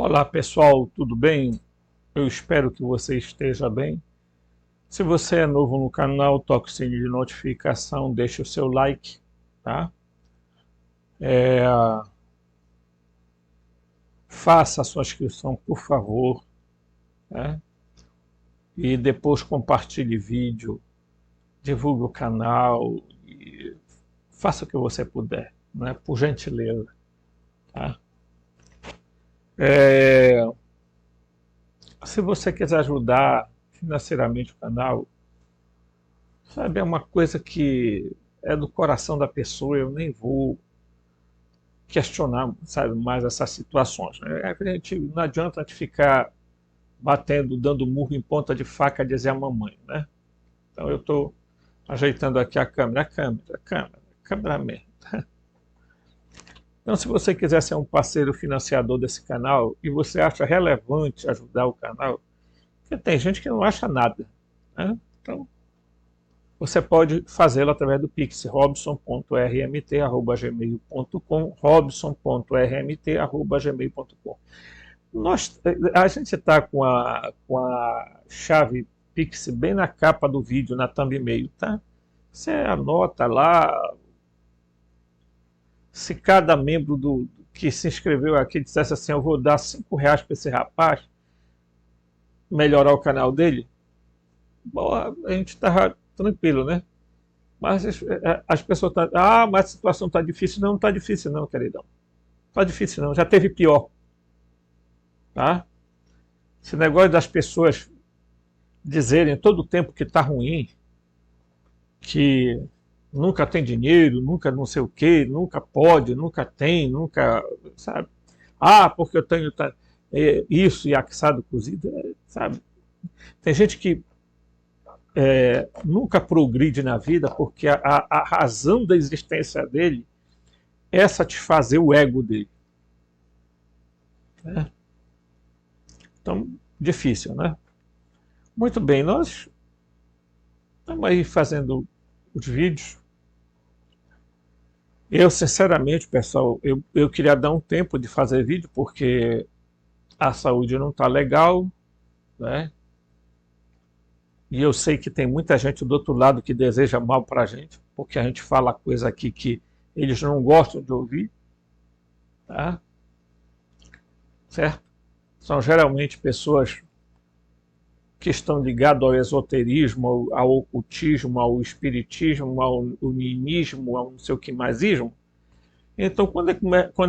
Olá pessoal, tudo bem? Eu espero que você esteja bem. Se você é novo no canal, toque o sininho de notificação, deixe o seu like, tá? É, Faça a sua inscrição, por favor, né? E depois compartilhe vídeo, divulgue o canal e faça o que você puder, né? Por gentileza, tá? É, Se você quiser ajudar financeiramente o canal, sabe, é uma coisa que é do coração da pessoa, eu nem vou questionar, sabe, mais essas situações, né? A gente, não adianta a gente ficar batendo, dando murro em ponta de faca, dizer a mamãe, né? Então eu estou ajeitando aqui a câmera mesmo. Então, se você quiser ser um parceiro financiador desse canal e você acha relevante ajudar o canal, porque tem gente que não acha nada, né? Então, você pode fazê-lo através do Pix, robson.rmt@gmail.com, robson.rmt@gmail.com. A gente está com a chave Pix bem na capa do vídeo, na thumbnail, tá? Você anota lá. Se cada membro que se inscreveu aqui dissesse assim, eu vou dar R$ 5 para esse rapaz, melhorar o canal dele, bom, a gente estava tranquilo, né? Mas as pessoas estão, mas a situação está difícil. Não, não está difícil não, queridão. Não está difícil não, já teve pior. Tá? Esse negócio das pessoas dizerem todo o tempo que está ruim, que nunca tem dinheiro, nunca não sei o quê, nunca pode, nunca tem, nunca, sabe? Porque eu tenho isso e assado cozido, sabe? Tem gente que nunca progride na vida porque a razão da existência dele é satisfazer o ego dele. Né? Então, difícil, né? Muito bem, nós estamos aí fazendo os vídeos. Eu, sinceramente, pessoal, eu queria dar um tempo de fazer vídeo porque a saúde não está legal, né? E eu sei que tem muita gente do outro lado que deseja mal para a gente, porque a gente fala coisa aqui que eles não gostam de ouvir, tá? Certo? São geralmente pessoas que estão ligadas ao esoterismo, ao ocultismo, ao espiritismo, ao niilismo, ao não sei o que maisismo. Então, quando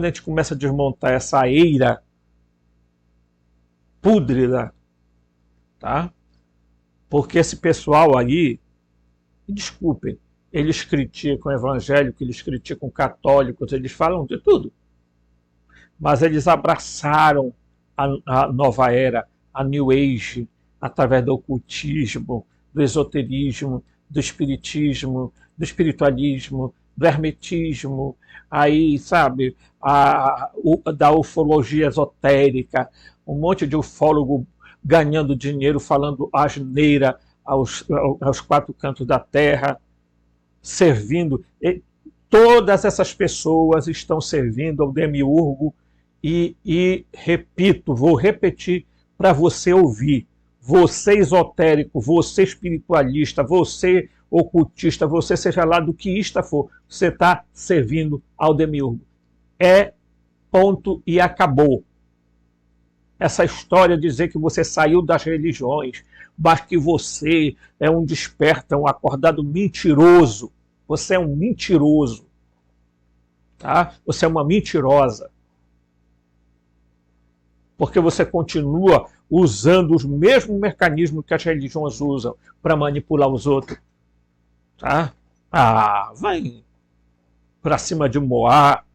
a gente começa a desmontar essa eira púdrida, tá? Porque esse pessoal aí, desculpem, eles criticam evangélicos, eles criticam católicos, eles falam de tudo. Mas eles abraçaram a nova era, a New Age, através do ocultismo, do esoterismo, do espiritismo, do espiritualismo, do hermetismo, aí, sabe, da ufologia esotérica, um monte de ufólogo ganhando dinheiro, falando asneira aos quatro cantos da terra, servindo. Todas essas pessoas estão servindo ao demiurgo e repito, vou repetir para você ouvir. Você esotérico, você espiritualista, você ocultista, você seja lá do que isto for, você está servindo ao demiurgo. Ponto e acabou. Essa história de dizer que você saiu das religiões, mas que você é um desperta, um acordado mentiroso. Você é um mentiroso. Tá? Você é uma mentirosa. Porque você continua usando os mesmos mecanismos que as religiões usam para manipular os outros. Tá? Vai para cima de Moá,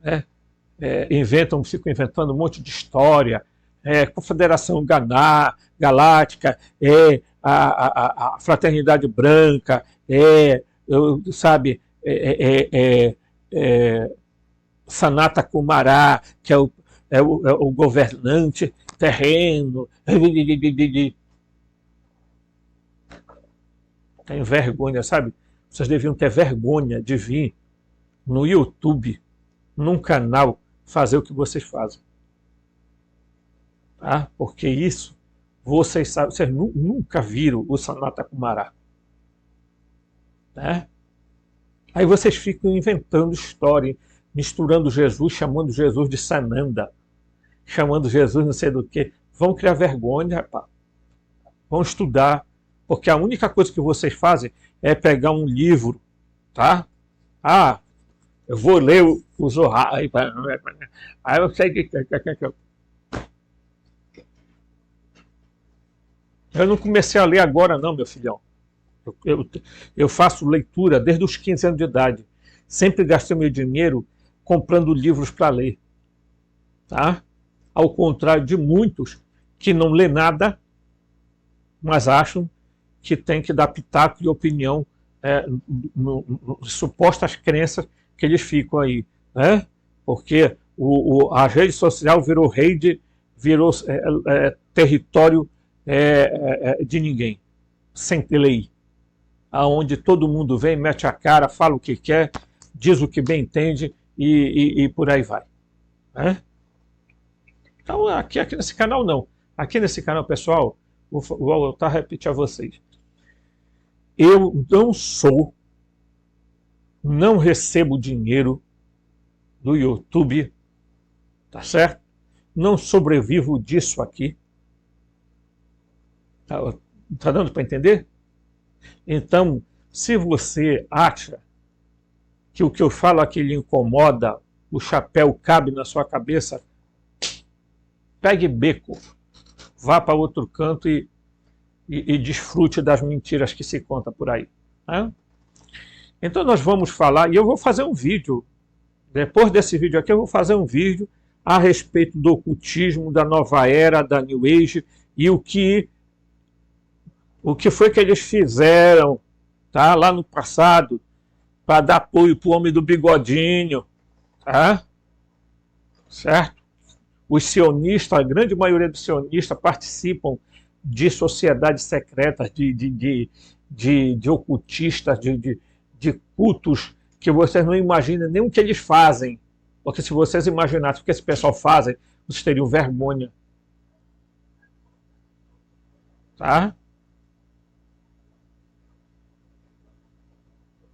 né? Ficam inventando um monte de história, Confederação Galáctica, a Fraternidade Branca, sabe, Sanata Kumara, que é o governante terreno. Tenho vergonha, sabe? Vocês deviam ter vergonha de vir no YouTube, num canal, fazer o que vocês fazem. tá? Porque isso, vocês sabem, vocês nunca viram o Sanata Kumara, né? Aí vocês ficam inventando história, misturando Jesus, chamando Jesus de Sananda, chamando Jesus não sei do que. Vão criar vergonha, rapaz. Vão estudar, porque a única coisa que vocês fazem é pegar um livro, tá? Ah, eu vou ler o Zohar. Aí eu sei que eu não comecei a ler agora não, meu filhão. Eu faço leitura desde os 15 anos de idade. Sempre gastei meu dinheiro comprando livros para ler, tá? Ao contrário de muitos que não lê nada, mas acham que tem que dar pitaco de opinião supostas crenças que eles ficam aí, né? Porque a rede social virou território de ninguém, sem ter lei, aonde todo mundo vem, mete a cara, fala o que quer, diz o que bem entende e por aí vai, né? Então aqui nesse canal não. Aqui nesse canal, pessoal, vou voltar a repetir a vocês. Eu não recebo dinheiro do YouTube, tá certo? Não sobrevivo disso aqui. Tá dando para entender? Então, se você acha que o que eu falo aqui lhe incomoda, o chapéu cabe na sua cabeça, pegue beco, vá para outro canto e desfrute das mentiras que se conta por aí, né? Então nós vamos falar, e eu vou fazer um vídeo, depois desse vídeo aqui eu vou fazer um vídeo a respeito do ocultismo, da nova era, da New Age, e o que foi que eles fizeram, tá, lá no passado, para dar apoio para o homem do bigodinho, tá? Certo? Os sionistas, a grande maioria dos sionistas participam de sociedades secretas, de ocultistas, de cultos que vocês não imaginam nem o que eles fazem. Porque se vocês imaginassem o que esse pessoal fazem, vocês teriam vergonha. Tá?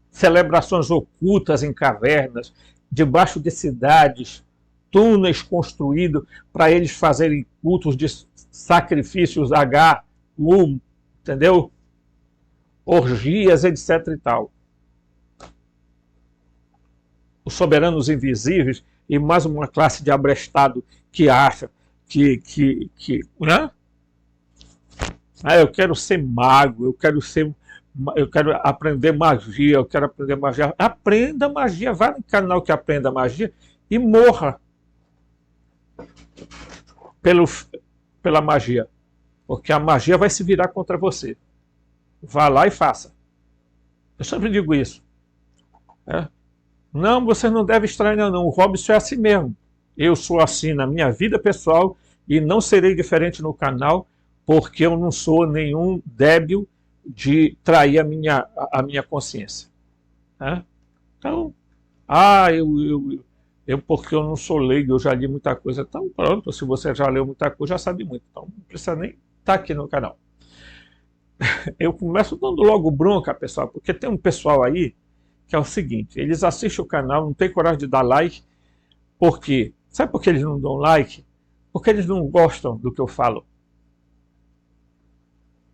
Celebrações ocultas em cavernas, debaixo de cidades, túneis construídos para eles fazerem cultos de sacrifícios entendeu? Orgias, etc. e tal. Os soberanos invisíveis e mais uma classe de abrestado que acha né? Eu quero ser mago, eu quero aprender magia, eu quero aprender magia. Aprenda magia, vá no canal que aprenda magia e morra pela magia. Porque a magia vai se virar contra você. Vá lá e faça. Eu sempre digo isso. Não, você não deve estranhar não. O Robson é assim mesmo. Eu sou assim na minha vida pessoal e não serei diferente no canal, porque eu não sou nenhum débil de trair a minha consciência. Então, porque eu não sou leigo, eu já li muita coisa. Então pronto, se você já leu muita coisa, já sabe muito. Então não precisa nem estar aqui no canal. Eu começo dando logo bronca, pessoal, porque tem um pessoal aí que é o seguinte, eles assistem o canal, não tem coragem de dar like, porque, sabe por que eles não dão like? Porque eles não gostam do que eu falo.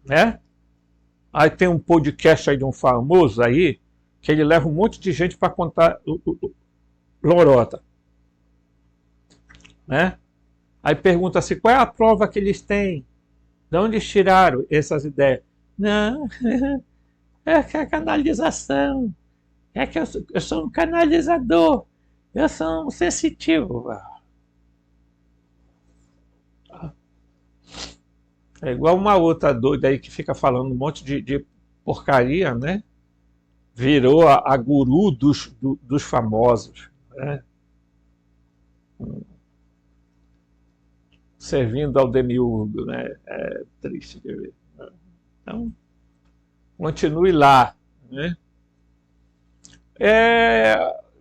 Né? Aí tem um podcast aí de um famoso aí, que ele leva um monte de gente para contar lorota. Né? Aí pergunta assim, qual é a prova que eles têm? De onde eles tiraram essas ideias? Não, é que a canalização. É que eu sou um canalizador. Eu sou um sensitivo. É igual uma outra doida aí que fica falando um monte de porcaria, né? Virou a guru dos famosos. Né? Servindo ao demiurgo, né? É triste de ver. Então, continue lá, né?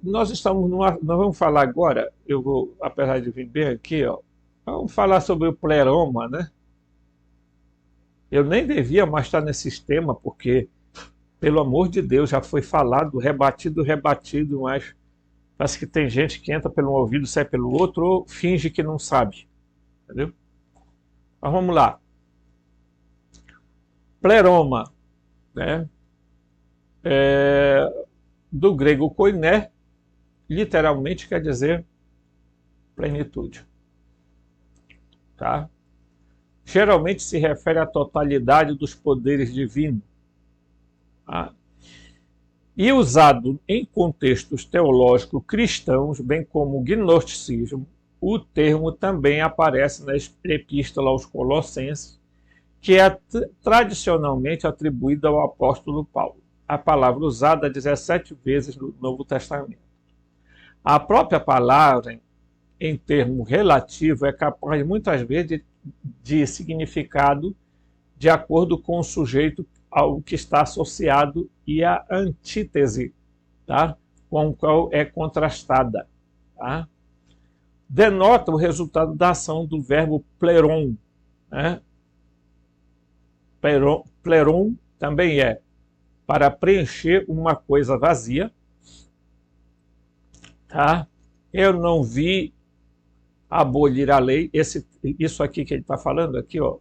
Nós vamos falar agora, eu vou, apesar de vir bem aqui, ó, Vamos falar sobre o pleroma, né? Eu nem devia mais estar nesse tema, porque, pelo amor de Deus, já foi falado, rebatido, mas parece que tem gente que entra pelo um ouvido e sai pelo outro, ou finge que não sabe, entendeu? Mas vamos lá. Pleroma, né? Do grego koiné, literalmente quer dizer plenitude. Tá? Geralmente se refere à totalidade dos poderes divinos. Tá? E usado em contextos teológicos cristãos, bem como o gnosticismo, o termo também aparece na Epístola aos Colossenses, que é tradicionalmente atribuída ao apóstolo Paulo. A palavra usada 17 vezes no Novo Testamento. A própria palavra, em termo relativo, é capaz muitas vezes de significado de acordo com o sujeito ao que está associado e a antítese, tá? Com o qual é contrastada. Tá? Denota o resultado da ação do verbo pleron. Né? Pleron também é para preencher uma coisa vazia. Tá? Eu não vi abolir a lei. Isso aqui que ele está falando aqui, ó,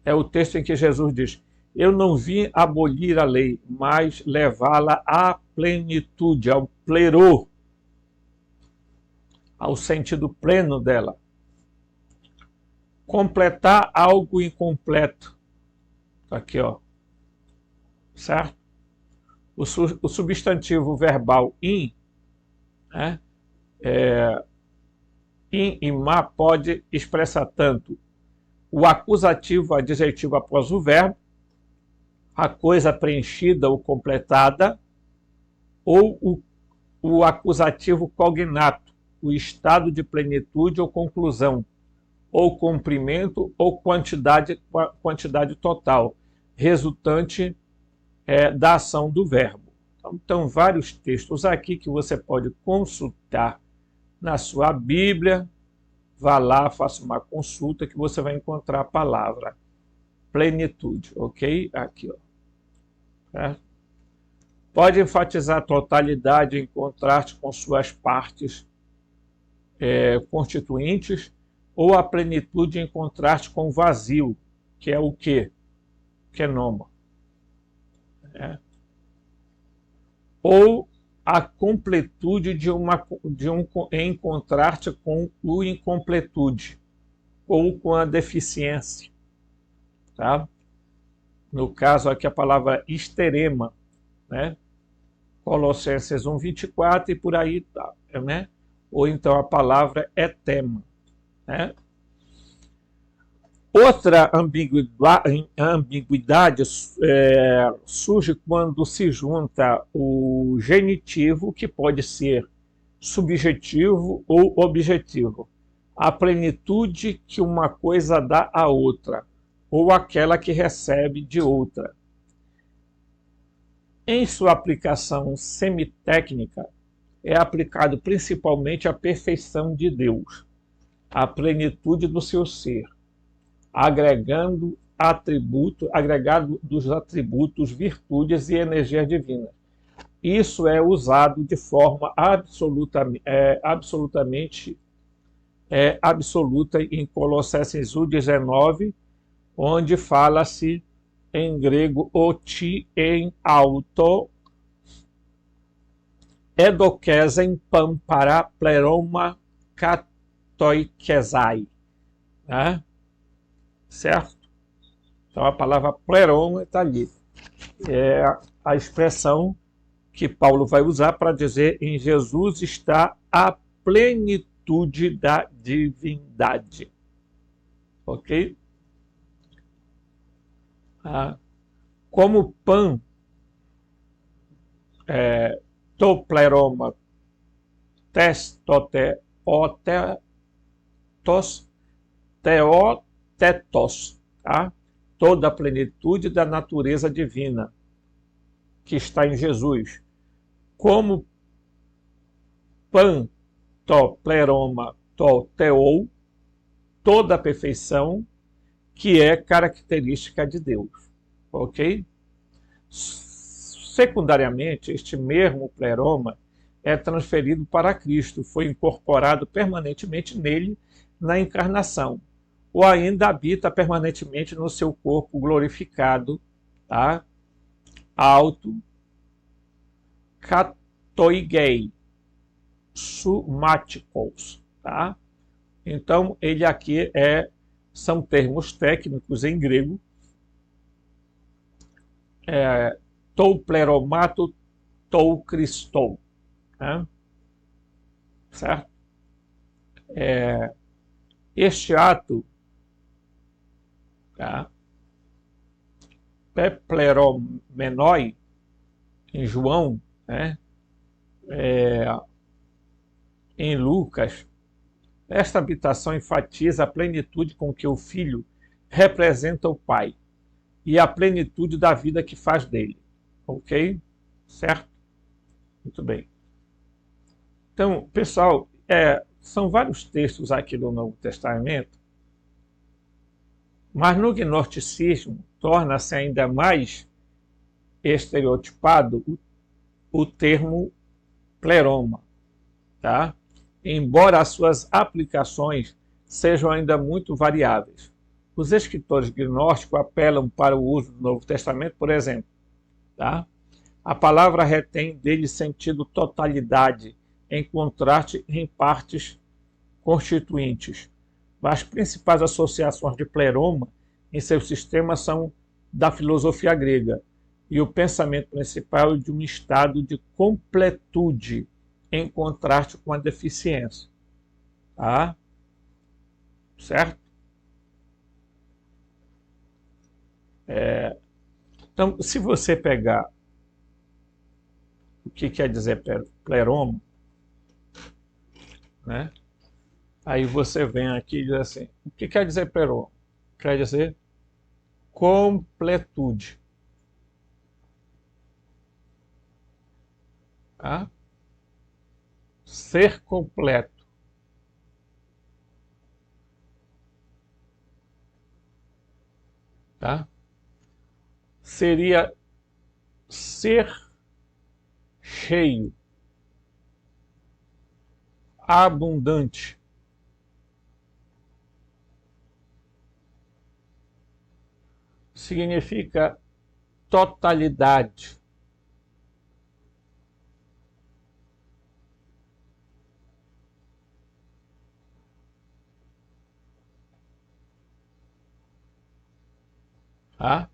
é o texto em que Jesus diz: eu não vim abolir a lei, mas levá-la à plenitude, ao plerô, ao sentido pleno dela. Completar algo incompleto. Aqui, ó. Certo? O substantivo verbal in, né, in e ma pode expressar tanto o acusativo adjetivo após o verbo, a coisa preenchida ou completada, ou o acusativo cognato, o estado de plenitude ou conclusão, ou comprimento ou quantidade total, resultante da ação do verbo. Então, vários textos aqui que você pode consultar na sua Bíblia. Vá lá, faça uma consulta que você vai encontrar a palavra plenitude, ok? Aqui, ó. Tá? Pode enfatizar a totalidade em contraste com suas partes constituintes, ou a plenitude em contraste com o vazio, que é o quê? Kenoma. Ou a completude em contraste com o incompletude, ou com a deficiência. Tá? No caso aqui a palavra esterema, né? Colossenses 1:24 e por aí, tá, né? Ou então a palavra etema. Né? Outra ambiguidade surge quando se junta o genitivo, que pode ser subjetivo ou objetivo, a plenitude que uma coisa dá à outra, ou aquela que recebe de outra. Em sua aplicação semitécnica, é aplicado principalmente à perfeição de Deus, à plenitude do seu ser, agregado dos atributos, virtudes e energias divinas. Isso é usado de forma absoluta em Colossenses 1:19, onde fala-se em grego oti en auto edokesen pan para pleroma katoikezai. Né? Certo? Então a palavra pleroma está ali. É a expressão que Paulo vai usar para dizer: em Jesus está a plenitude da divindade. Ok? Como pan, to pleroma teotetos, tá? Toda a plenitude da natureza divina que está em Jesus. Como pan, to pleroma, to teou, toda a perfeição que é característica de Deus. Ok? Secundariamente, este mesmo pleroma é transferido para Cristo, foi incorporado permanentemente nele na encarnação, ou ainda habita permanentemente no seu corpo glorificado, tá? Alto, katoigei, sumatikos, tá? Então, ele aqui são termos técnicos em grego, tou pleromato, tou Christou, né? Certo? Este ato, tá? Pepleromenoi, em João, né? Em Lucas, esta habitação enfatiza a plenitude com que o Filho representa o Pai e a plenitude da vida que faz dele. Ok? Certo? Muito bem. Então, pessoal, são vários textos aqui do Novo Testamento, mas no gnosticismo torna-se ainda mais estereotipado o termo pleroma, tá? Embora as suas aplicações sejam ainda muito variáveis. Os escritores gnósticos apelam para o uso do Novo Testamento, por exemplo, tá? A palavra retém dele sentido totalidade, em contraste em partes constituintes. As principais associações de pleroma em seu sistema são da filosofia grega, e o pensamento principal é de um estado de completude, em contraste com a deficiência. Tá? Certo? Então, se você pegar o que quer dizer pleroma, né? Aí você vem aqui e diz assim, o que quer dizer pleroma? Quer dizer completude. Tá? Ser completo. Tá? Seria ser cheio, abundante. Significa totalidade. Tá?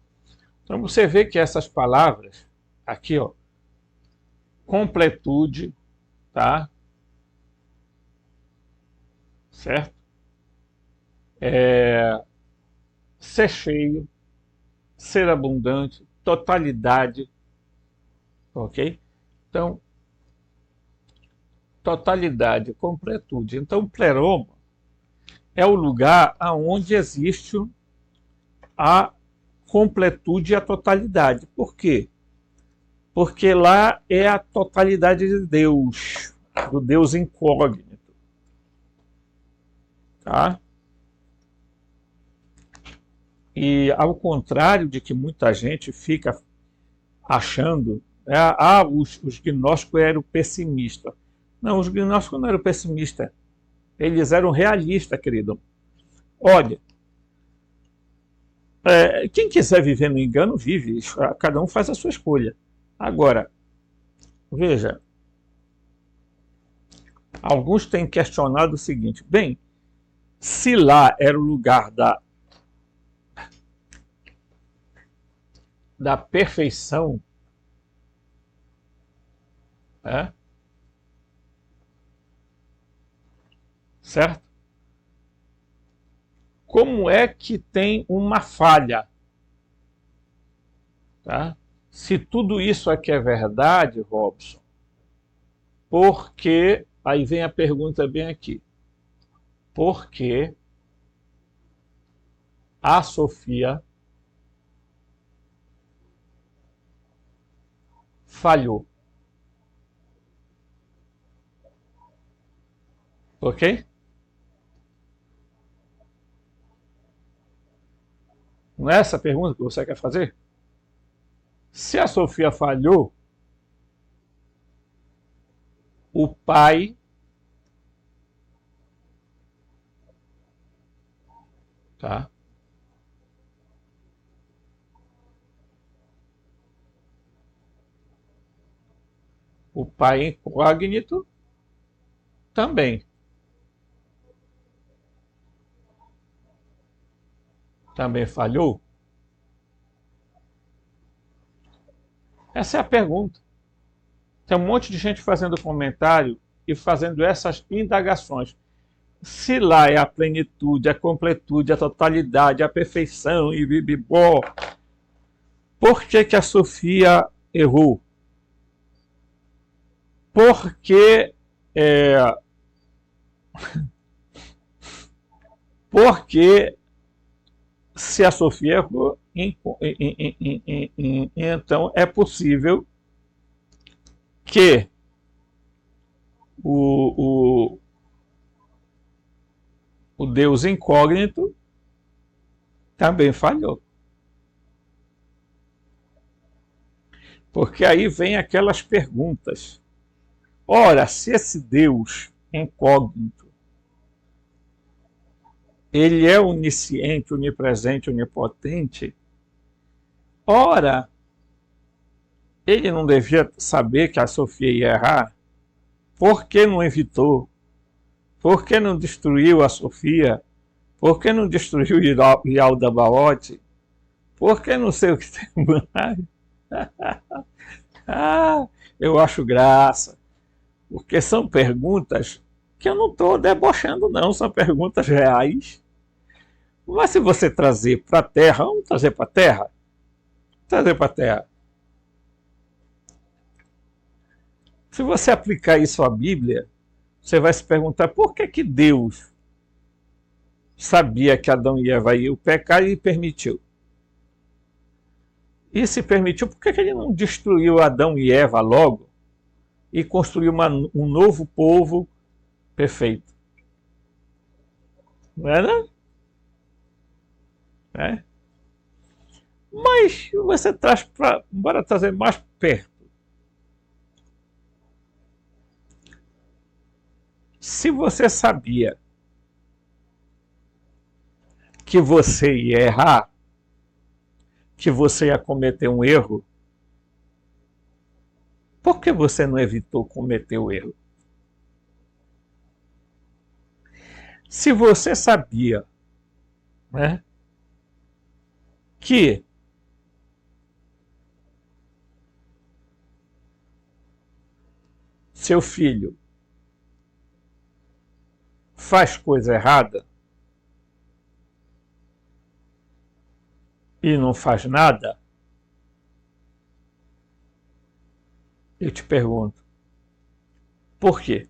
Então você vê que essas palavras, aqui, ó, completude, tá? Certo? Ser cheio, ser abundante, totalidade, ok? Então, totalidade, completude. Então, pleroma é o lugar onde existe a completude e a totalidade. Por quê? Porque lá é a totalidade de Deus, do Deus incógnito. Tá? E ao contrário de que muita gente fica achando, né, os gnósticos eram pessimistas. Não, os gnósticos não eram pessimistas. Eles eram realistas, querido. Olha, quem quiser viver no engano, vive. Cada um faz a sua escolha. Agora, veja, alguns têm questionado o seguinte, bem, se lá era o lugar da perfeição, né? Certo? Como é que tem uma falha? Tá? Se tudo isso aqui é verdade, Robson, por que, aí vem a pergunta bem aqui, por que a Sofia falhou? Ok? Não é essa a pergunta que você quer fazer? Se a Sofia falhou, o pai, tá? O pai incógnito também falhou? Essa é a pergunta. Tem um monte de gente fazendo comentário e fazendo essas indagações. Se lá é a plenitude, a completude, a totalidade, a perfeição e bibibó, por que que a Sofia errou? Porque porque se a Sofia errou, então é possível que o Deus incógnito também falhou. Porque aí vem aquelas perguntas. Ora, se esse Deus incógnito, ele é onisciente, onipresente, onipotente, ora, ele não devia saber que a Sofia ia errar? Por que não evitou? Por que não destruiu a Sofia? Por que não destruiu o Yaldabaoth? Por que não sei o que tem mais? Ah, eu acho graça. Porque são perguntas que eu não estou debochando, não. São perguntas reais. Mas se você trazer para a Terra, vamos trazer para a Terra? Trazer para a Terra. Se você aplicar isso à Bíblia, você vai se perguntar por que que Deus sabia que Adão e Eva iam pecar e permitiu. E se permitiu, por que que ele não destruiu Adão e Eva logo e construiu um novo povo perfeito? Não é, não? É? Mas você traz para... Bora trazer mais perto. Se você sabia que você ia errar, que você ia cometer um erro, por que você não evitou cometer o erro? Se você sabia, né, que seu filho faz coisa errada e não faz nada, eu te pergunto, por quê?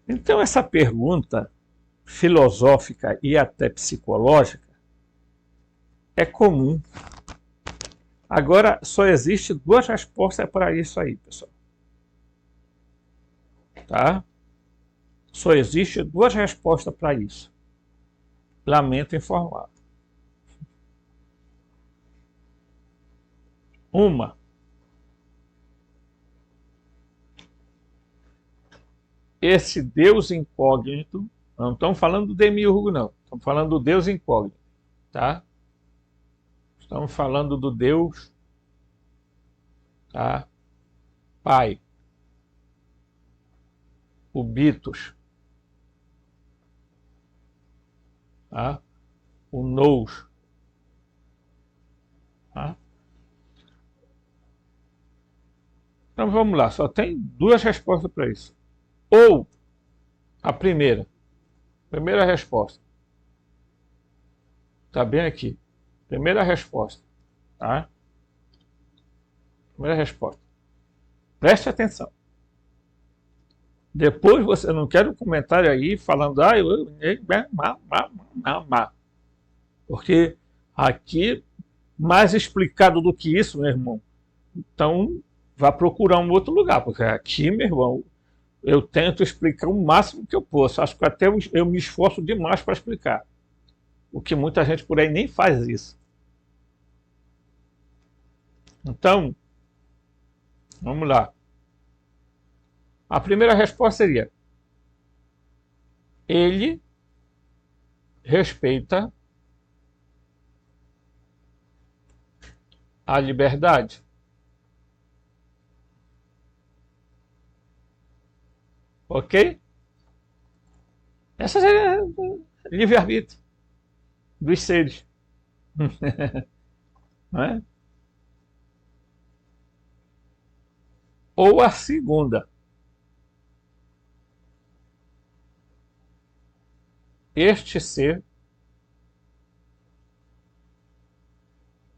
Então essa pergunta filosófica e até psicológica é comum. Agora, só existe duas respostas para isso aí, pessoal. Tá? Só existe duas respostas para isso. Lamento informar. Uma, esse Deus incógnito, não estamos falando do demiurgo, não. Estamos falando do Deus incógnito, tá? Estamos falando do Deus, tá? Pai, o Bitos, tá? O Nous, tá? Então vamos lá, só tem duas respostas para isso. Ou a primeira resposta, está bem aqui. Primeira resposta, tá? Primeira resposta. Preste atenção. Depois você não quer um comentário aí falando, porque aqui, mais explicado do que isso, meu irmão. Então, vá procurar um outro lugar, porque aqui, meu irmão, eu tento explicar o máximo que eu posso. Acho que até eu me esforço demais para explicar. O que muita gente por aí nem faz isso. Então, vamos lá. A primeira resposta seria: ele respeita a liberdade. Ok? Essa seria livre-arbítrio dos seres. Não é? Ou a segunda: este ser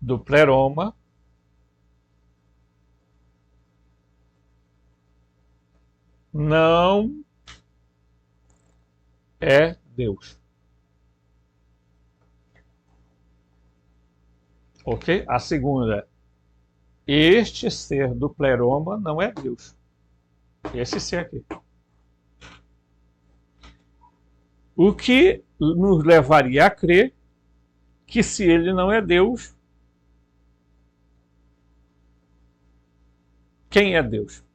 do pleroma não é Deus. Ok? A segunda: este ser do pleroma não é Deus. Esse ser aqui. O que nos levaria a crer que, se ele não é Deus, quem é Deus?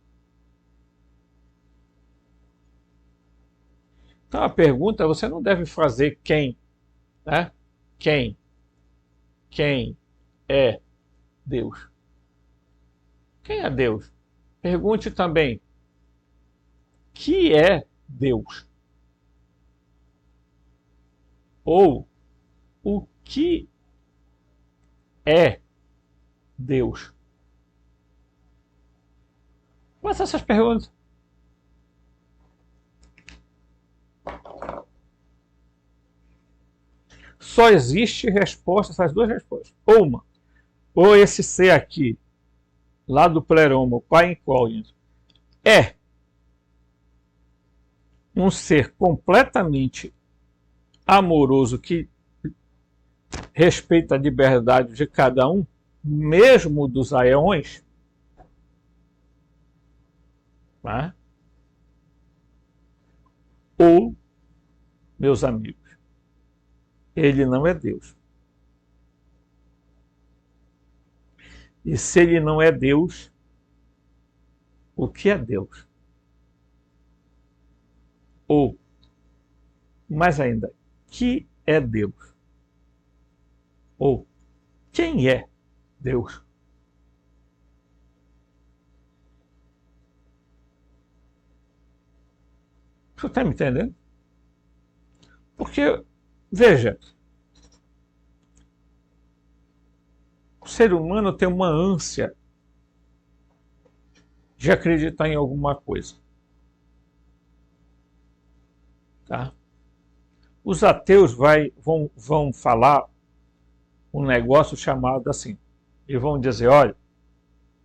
Então a pergunta você não deve fazer quem, né? Quem? Quem é Deus? Quem é Deus? Pergunte também: que é Deus? Ou o que é Deus? Faça essas perguntas. Só existe resposta, essas duas respostas. Ou esse ser aqui, lá do pleroma, o pai incógnito, é um ser completamente amoroso que respeita a liberdade de cada um, mesmo dos aeões, né? Ou, meus amigos, ele não é Deus. E se ele não é Deus, o que é Deus? Ou, mais ainda, que é Deus? Ou, quem é Deus? Você está me entendendo? Porque, veja, o ser humano tem uma ânsia de acreditar em alguma coisa. Tá? Os ateus vão falar um negócio chamado assim, e vão dizer: olha,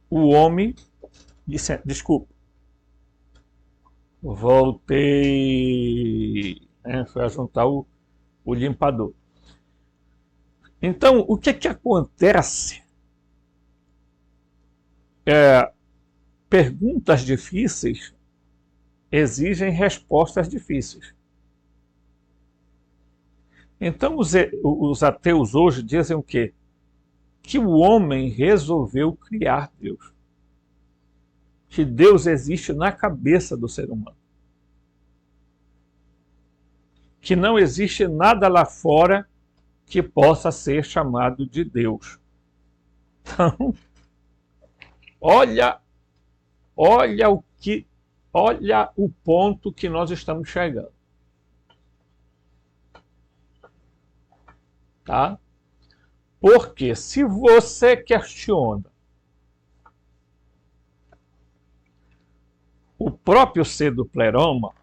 o homem, desculpa, voltei, né, foi juntar o limpador. Então, o que que acontece? Perguntas difíceis exigem respostas difíceis. Então, os ateus hoje dizem o quê? Que o homem resolveu criar Deus. Que Deus existe na cabeça do ser humano. Que não existe nada lá fora que possa ser chamado de Deus. Então, olha o ponto que nós estamos chegando. Tá? Porque se você questiona o próprio ser do pleroma,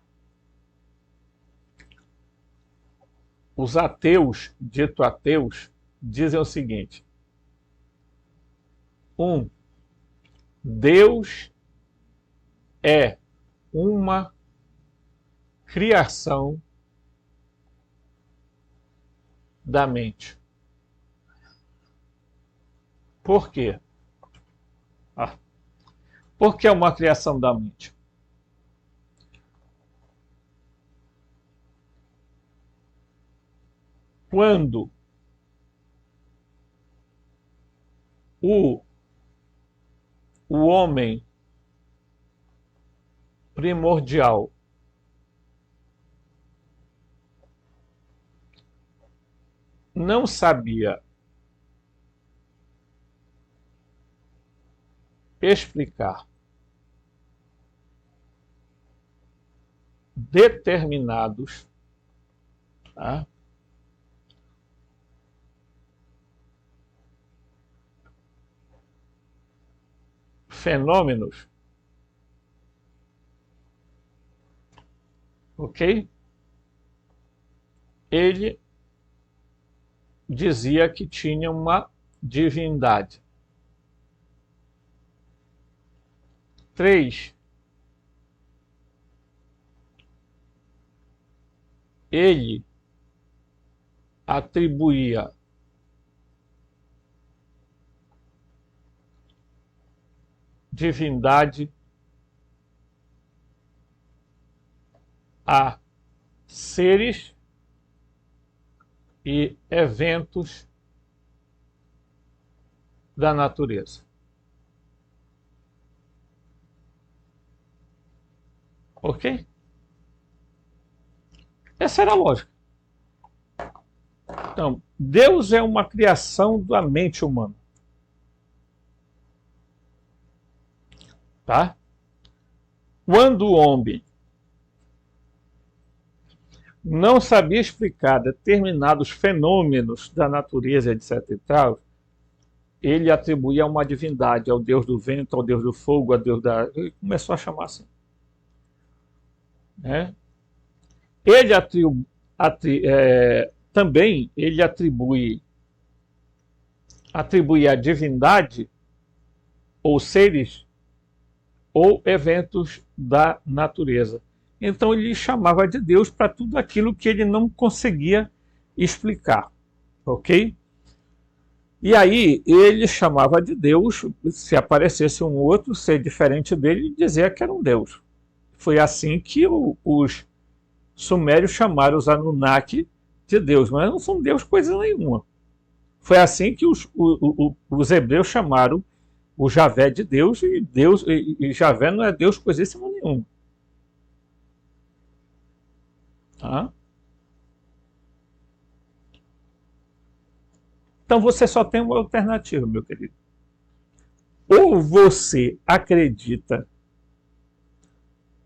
os ateus, dito ateus, dizem o seguinte: Deus é uma criação da mente. Por quê? Por que é uma criação da mente? Quando o homem primordial não sabia explicar determinados, tá, fenômenos, ok? Ele dizia que tinha uma divindade. 3. Ele atribuía divindade a seres e eventos da natureza. Ok? Essa era a lógica. Então, Deus é uma criação da mente humana. Tá? Quando o homem não sabia explicar determinados fenômenos da natureza, etc. e tal, ele atribuía uma divindade ao Deus do vento, ao Deus do fogo, ao Deus da... Ele começou a chamar assim. Né? Ele também ele atribui a divindade ou seres ou eventos da natureza. Então ele chamava de Deus para tudo aquilo que ele não conseguia explicar, ok? E aí ele chamava de Deus, se aparecesse um outro ser diferente dele, ele dizia que era um Deus. Foi assim que os sumérios chamaram os Anunnaki de Deus, mas não são Deus coisa nenhuma. Foi assim que os hebreus chamaram o Javé de Deus, e Javé não é Deus coisíssima nenhuma. Tá? Então você só tem uma alternativa, meu querido. Ou você acredita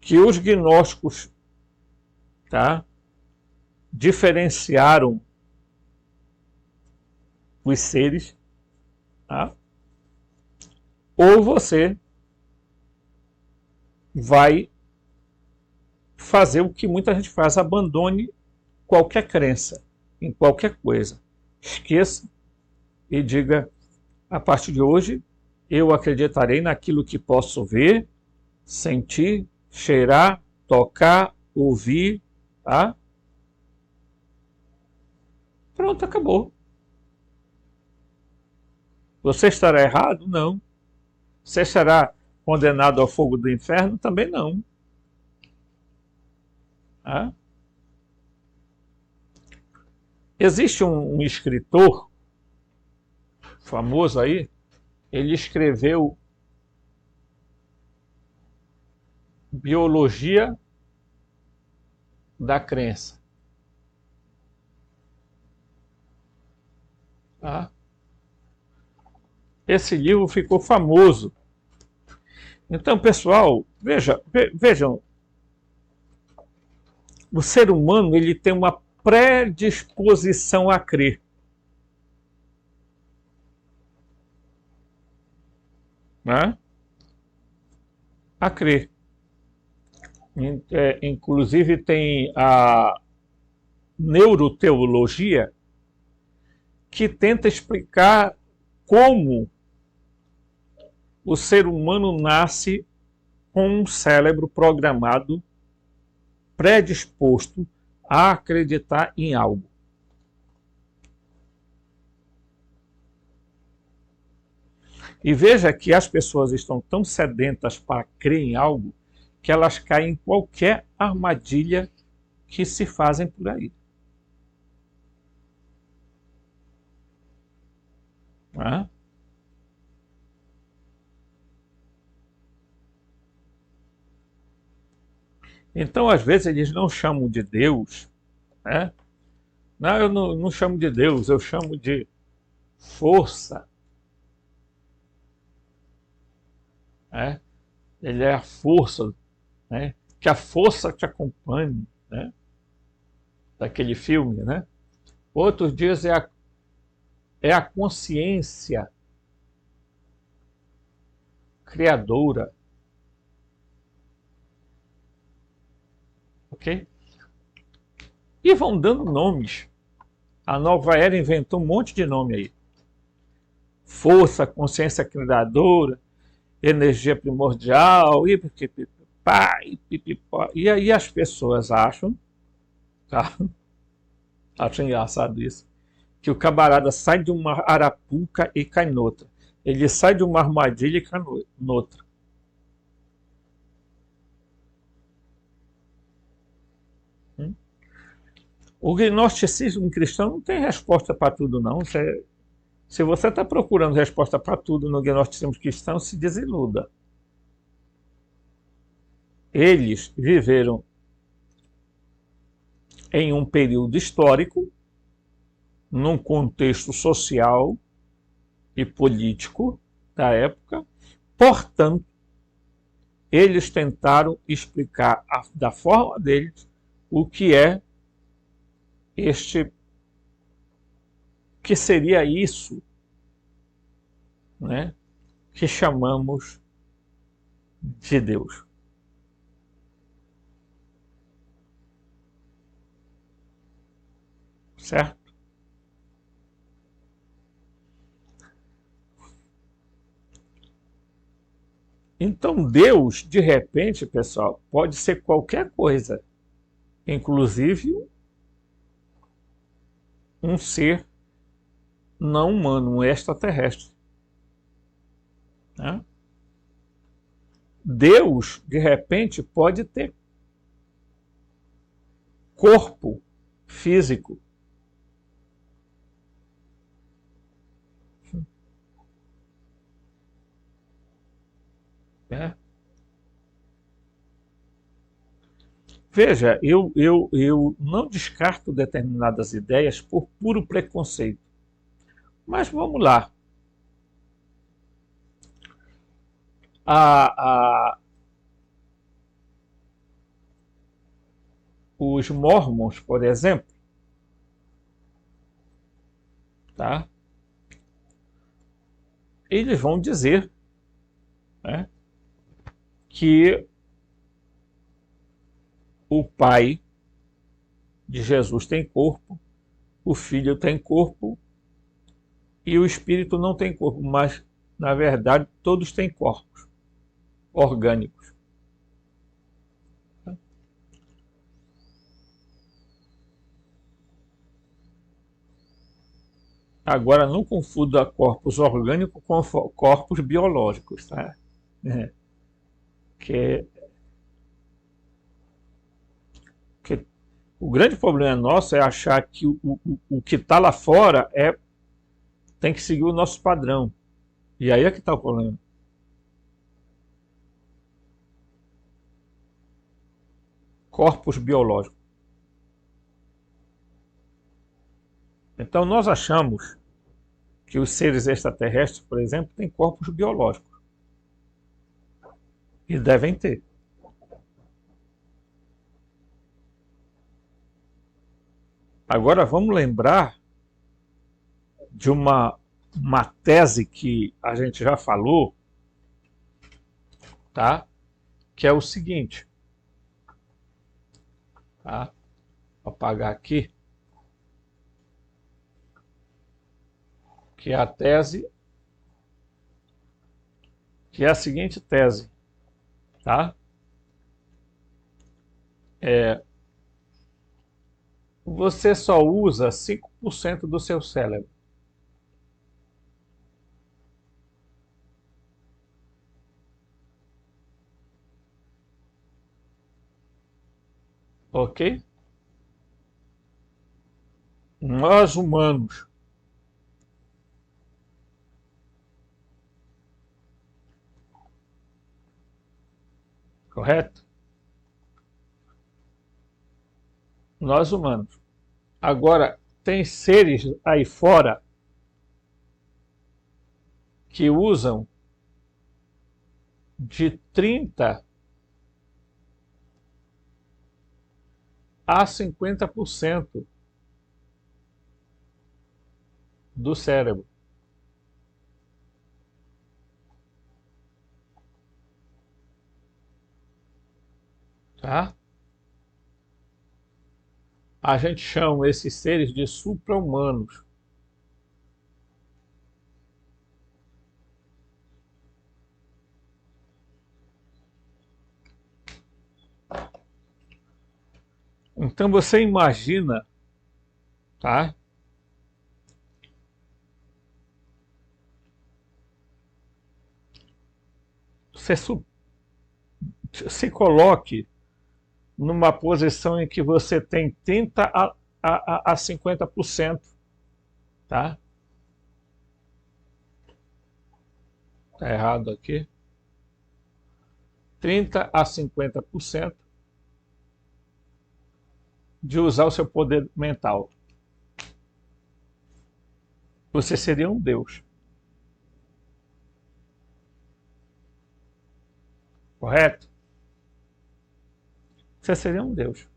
que os gnósticos, tá, diferenciaram os seres, tá? Ou você vai fazer o que muita gente faz, abandone qualquer crença em qualquer coisa. Esqueça e diga, a partir de hoje, eu acreditarei naquilo que posso ver, sentir, cheirar, tocar, ouvir, tá? Pronto, acabou. Você estará errado? Não. Você será condenado ao fogo do inferno? Também não. Tá? Existe um escritor famoso aí, ele escreveu Biologia da Crença. Tá? Esse livro ficou famoso. Então, pessoal, vejam, o ser humano ele tem uma predisposição a crer. Né? A crer. Inclusive tem a neuroteologia que tenta explicar como o ser humano nasce com um cérebro programado, predisposto a acreditar em algo. E veja que as pessoas estão tão sedentas para crer em algo que elas caem em qualquer armadilha que se fazem por aí. Não é? Então, às vezes, eles não chamam de Deus, né? Não, eu não chamo de Deus, eu chamo de força. Né? Ele é a força, né? Que a força te acompanhe, né? Daquele filme, né? Outros dias é a consciência criadora, ok? E vão dando nomes. A nova era inventou um monte de nome aí. Força, consciência criadora, energia primordial, e aí as pessoas acham, tá? Acho engraçado isso, que o camarada sai de uma arapuca e cai noutra. Ele sai de uma armadilha e cai noutra. O gnosticismo cristão não tem resposta para tudo, não. Se você está procurando resposta para tudo no gnosticismo cristão, se desiluda. Eles viveram em um período histórico, num contexto social e político da época, portanto, eles tentaram explicar da forma deles o que é que seria isso, né, que chamamos de Deus. Certo? Então Deus, de repente, pessoal, pode ser qualquer coisa, inclusive um ser não humano, um extraterrestre. Né? Deus, de repente, pode ter corpo físico. Né? Veja, eu não descarto determinadas ideias por puro preconceito. Mas vamos lá. Os mormons, por exemplo, tá? Eles vão dizer, né, que o Pai de Jesus tem corpo, o Filho tem corpo e o Espírito não tem corpo, mas, na verdade, todos têm corpos orgânicos. Agora, não confunda corpos orgânicos com corpos biológicos, tá? Que, que o grande problema nosso é achar que o que está lá fora tem que seguir o nosso padrão. E aí é que está o problema. Corpos biológicos. Então nós achamos que os seres extraterrestres, por exemplo, têm corpos biológicos. E devem ter. Agora vamos lembrar de uma tese que a gente já falou, tá? Que é o seguinte, tá? Vou apagar aqui, que é a tese, que é a seguinte tese, tá? Você só usa 5% do seu cérebro. Ok? Nós humanos, correto? Nós humanos. Agora, tem seres aí fora que usam de 30 a 50% do cérebro. Tá? A gente chama esses seres de supra-humanos. Então você imagina, tá? Você se coloque numa posição em que você tem 30 a 50%, tá? Tá errado aqui. 30 a 50% de usar o seu poder mental. Você seria um Deus. Correto? Você seria um Deus.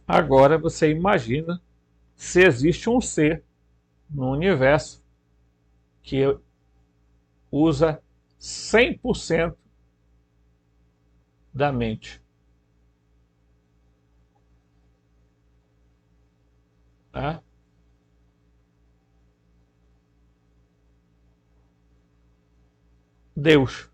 Agora você imagina se existe um ser no universo que usa 100% da mente. Tá? Deus.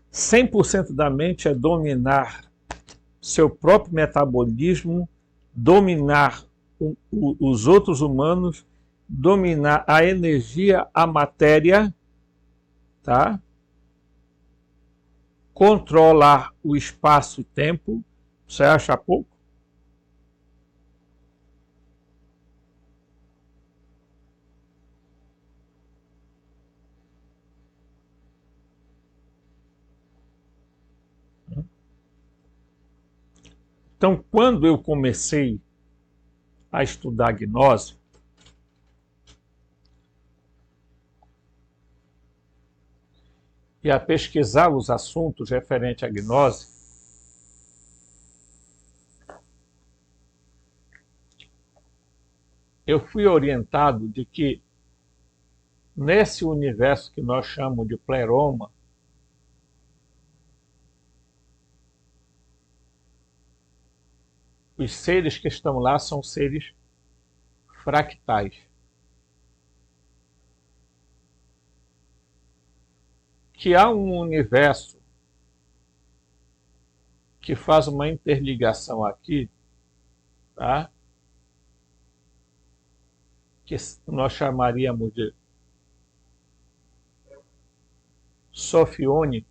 Cem por cento da mente é dominar seu próprio metabolismo, dominar os outros humanos, dominar a energia, a matéria, tá? Controlar o espaço e tempo. Você acha pouco? Então, quando eu comecei a estudar gnose, e a pesquisar os assuntos referentes à gnose, eu fui orientado de que nesse universo que nós chamamos de pleroma, os seres que estão lá são seres fractais. Que há um universo que faz uma interligação aqui, tá? Que nós chamaríamos de sofiônico,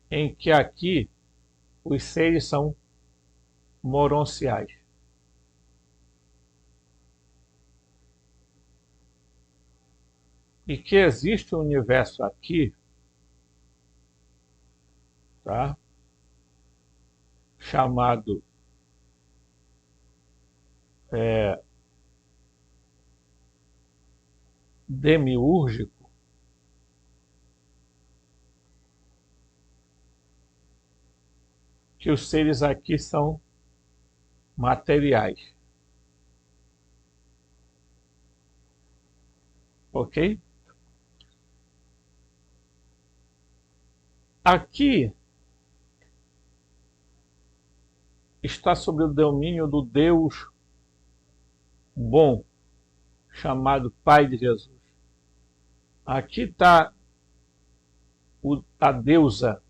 em que aqui os seres são moronciais. E que existe um universo aqui, tá? Chamado demiúrgico, que os seres aqui são materiais. Ok? Aqui está sob o domínio do Deus bom, chamado Pai de Jesus. Aqui está a deusa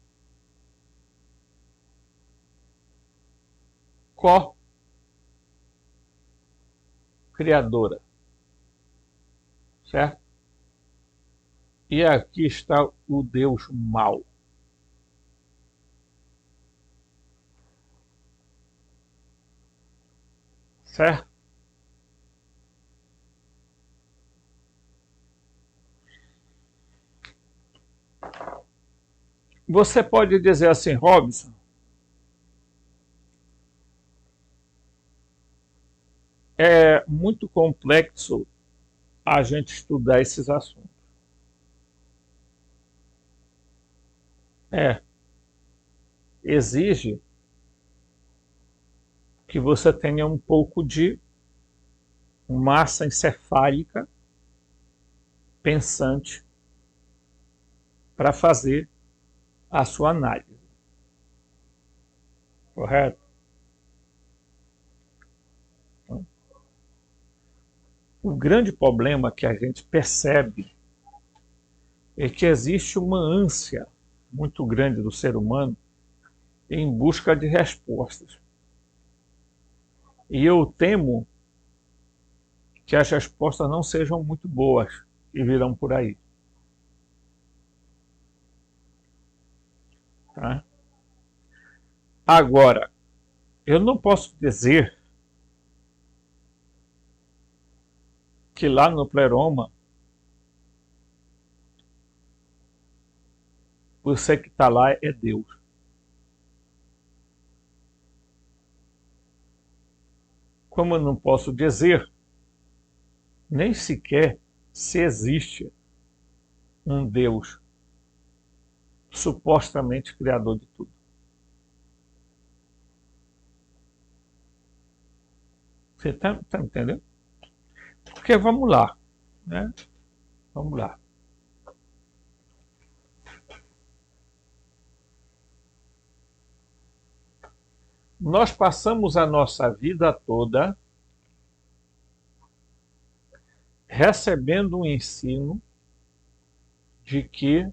co-criadora, certo? E aqui está o Deus mau. Certo? Você pode dizer assim, Robson, é muito complexo a gente estudar esses assuntos. Exige que você tenha um pouco de massa encefálica pensante para fazer a sua análise. Correto? Então, o grande problema que a gente percebe é que existe uma ânsia muito grande do ser humano em busca de respostas. E eu temo que as respostas não sejam muito boas e virão por aí. Tá? Agora, eu não posso dizer que lá no pleroma você que está lá é Deus. Como eu não posso dizer nem sequer se existe um Deus supostamente criador de tudo. Você está entendendo? Porque vamos lá, né? Vamos lá. Nós passamos a nossa vida toda recebendo um ensino de que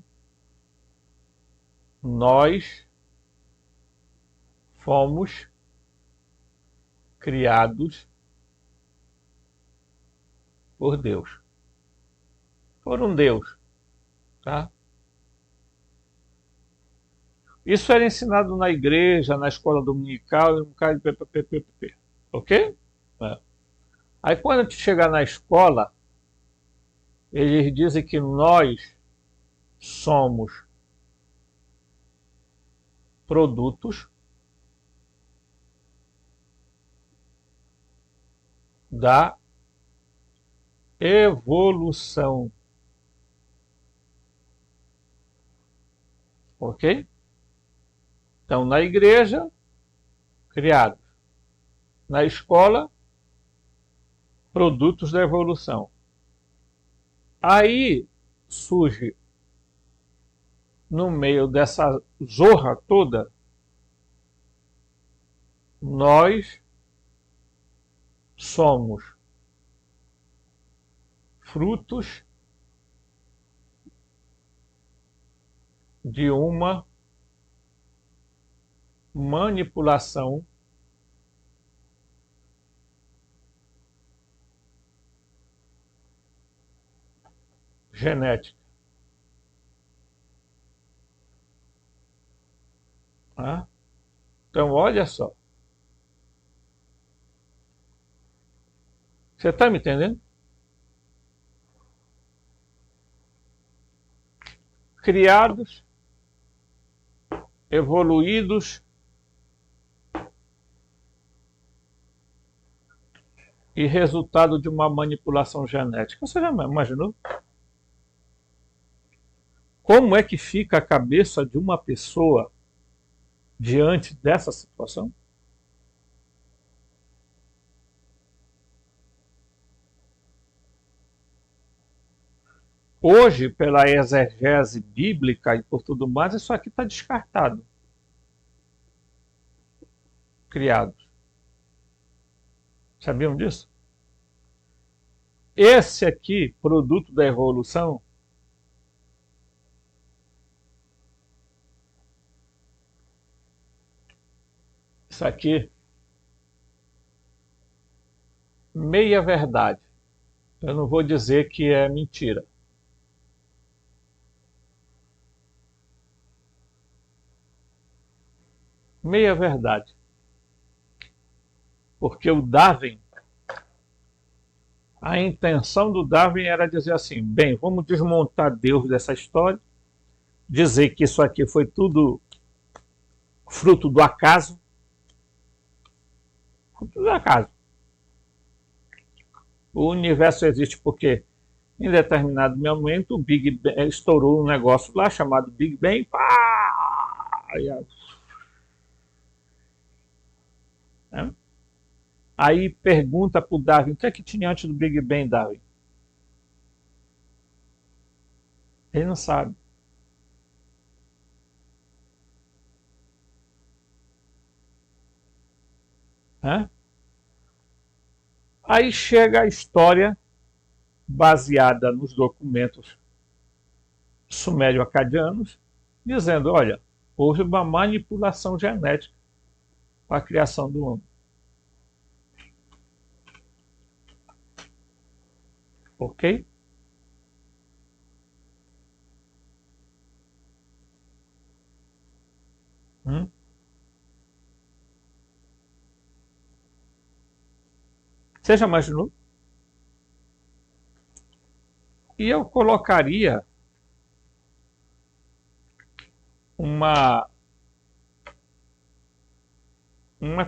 nós fomos criados por Deus. Por um Deus, tá? Isso era ensinado na igreja, na escola dominical, e um bocado de ppp, ok? É. Aí quando a gente chegar na escola, eles dizem que nós somos produtos da evolução, ok? Então, na igreja, criados. Na escola, produtos da evolução. Aí surge, no meio dessa zorra toda, nós somos frutos de uma manipulação genética. Tá? Então, olha só. Você está me entendendo? Criados, evoluídos e resultado de uma manipulação genética. Você já imaginou? Como é que fica a cabeça de uma pessoa diante dessa situação? Hoje, pela exegese bíblica e por tudo mais, isso aqui está descartado. Criados. Sabiam disso? Esse aqui, produto da evolução, isso aqui meia verdade. Eu não vou dizer que é mentira. Meia verdade. Porque o Darwin, a intenção do Darwin era dizer assim, bem, vamos desmontar Deus dessa história, dizer que isso aqui foi tudo fruto do acaso. Fruto do acaso. O universo existe porque, em determinado momento, o Big Bang estourou um negócio lá chamado Big Bang. Pá! Aí pergunta para o Darwin, o que é que tinha antes do Big Bang, Darwin? Ele não sabe. Né? Aí chega a história baseada nos documentos sumério-acadianos, dizendo, olha, houve uma manipulação genética para a criação do homem. Ok? Você já imaginou? E eu colocaria uma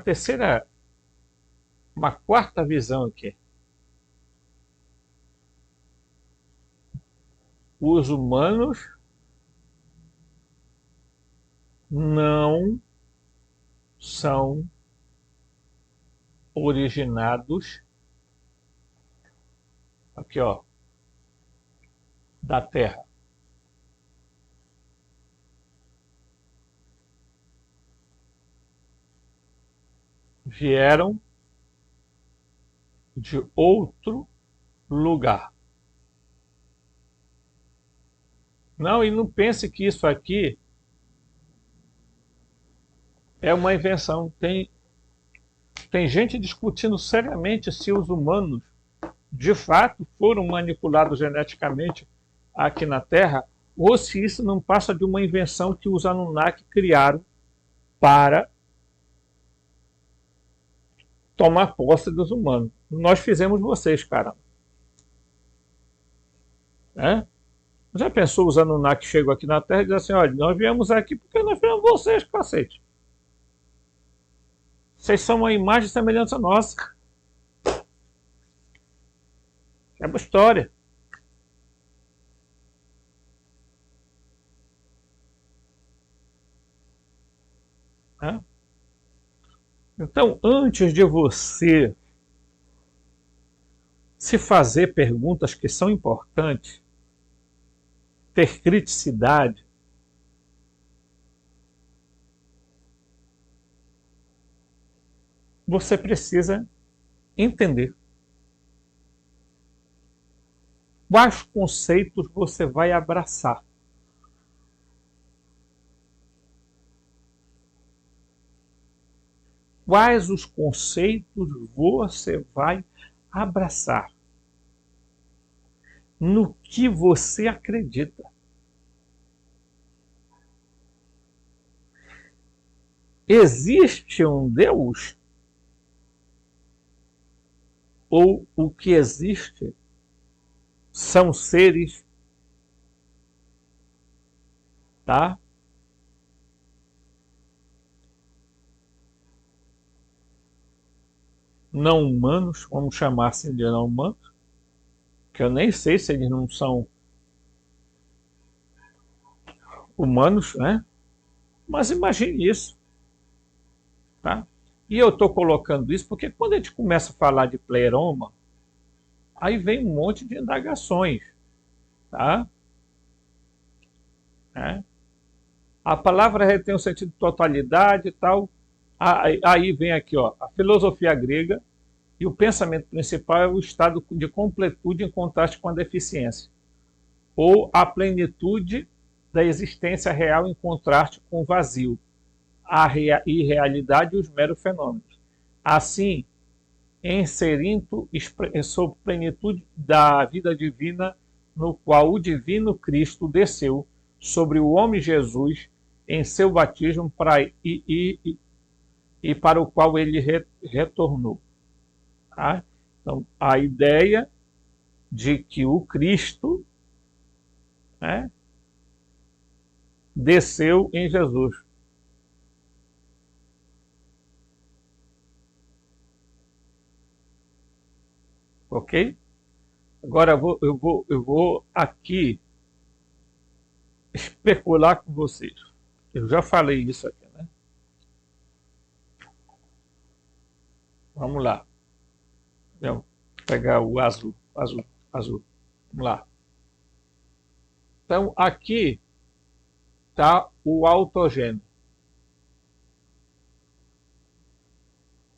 terceira, uma quarta visão aqui. Os humanos não são originados aqui, ó, da Terra. Vieram de outro lugar. Não, e não pense que isso aqui é uma invenção. Tem gente discutindo seriamente se os humanos de fato foram manipulados geneticamente aqui na Terra ou se isso não passa de uma invenção que os Anunnaki criaram para tomar posse dos humanos. Nós fizemos vocês, cara. Já pensou os Anunnaki chegam aqui na Terra e dizem assim, olha, nós viemos aqui porque nós fizemos vocês, cacete. Vocês são uma imagem e semelhança nossa. É uma história. Então, antes de você se fazer perguntas que são importantes, ter criticidade, você precisa entender quais conceitos você vai abraçar. Quais os conceitos você vai abraçar? No que você acredita? Existe um Deus? Ou o que existe são seres, tá? Não humanos, vamos chamar assim de não humanos, que eu nem sei se eles não são humanos, né? Mas imagine isso, tá? E eu estou colocando isso porque quando a gente começa a falar de pleroma, aí vem um monte de indagações, tá? A palavra tem um sentido de totalidade e tal. Aí vem aqui, ó, a filosofia grega e o pensamento principal é o estado de completude em contraste com a deficiência, ou a plenitude da existência real em contraste com o vazio, a irrealidade e os meros fenômenos. Assim, inserindo sob plenitude da vida divina, no qual o divino Cristo desceu sobre o homem Jesus em seu batismo e para o qual ele retornou. Tá? Então, a ideia de que o Cristo, né, desceu em Jesus. Ok? Agora eu vou aqui especular com vocês. Eu já falei isso aqui, né? Vamos lá. Vou pegar o azul, azul, azul. Vamos lá. Então, aqui está o autogênio.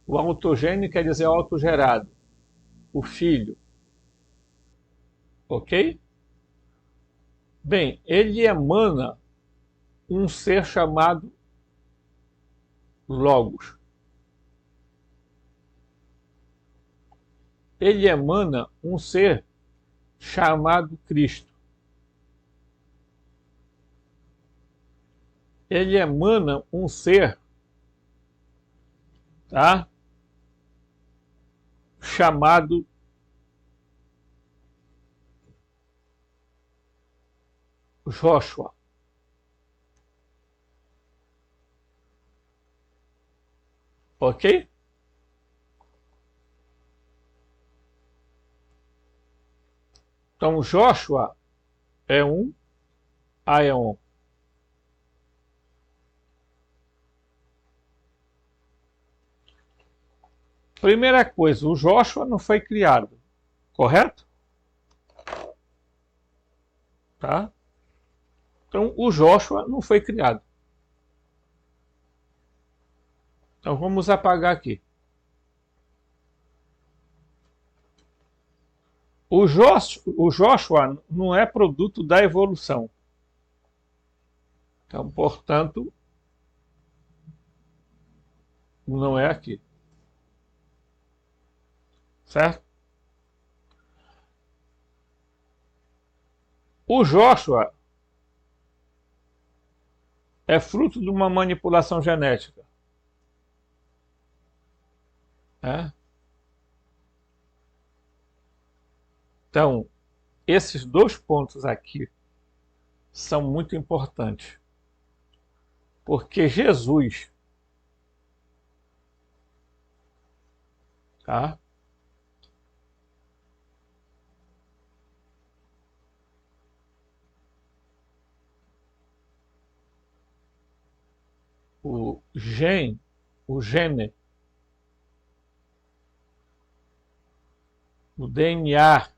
O autogênio quer dizer autogerado. O filho. Ok? Bem, ele emana um ser chamado Logos. Ele emana um ser chamado Cristo. Ele emana um ser, tá, chamado Joshua. Ok? Então, Joshua é um Aeon. Primeira coisa, o Joshua não foi criado, correto? Tá? Então, o Joshua não foi criado. Então, vamos apagar aqui. O Joshua não é produto da evolução. Então, portanto, não é aqui. Certo? O Joshua é fruto de uma manipulação genética. Né? Então, esses dois pontos aqui são muito importantes. Porque Jesus, tá? O gene, o DNA,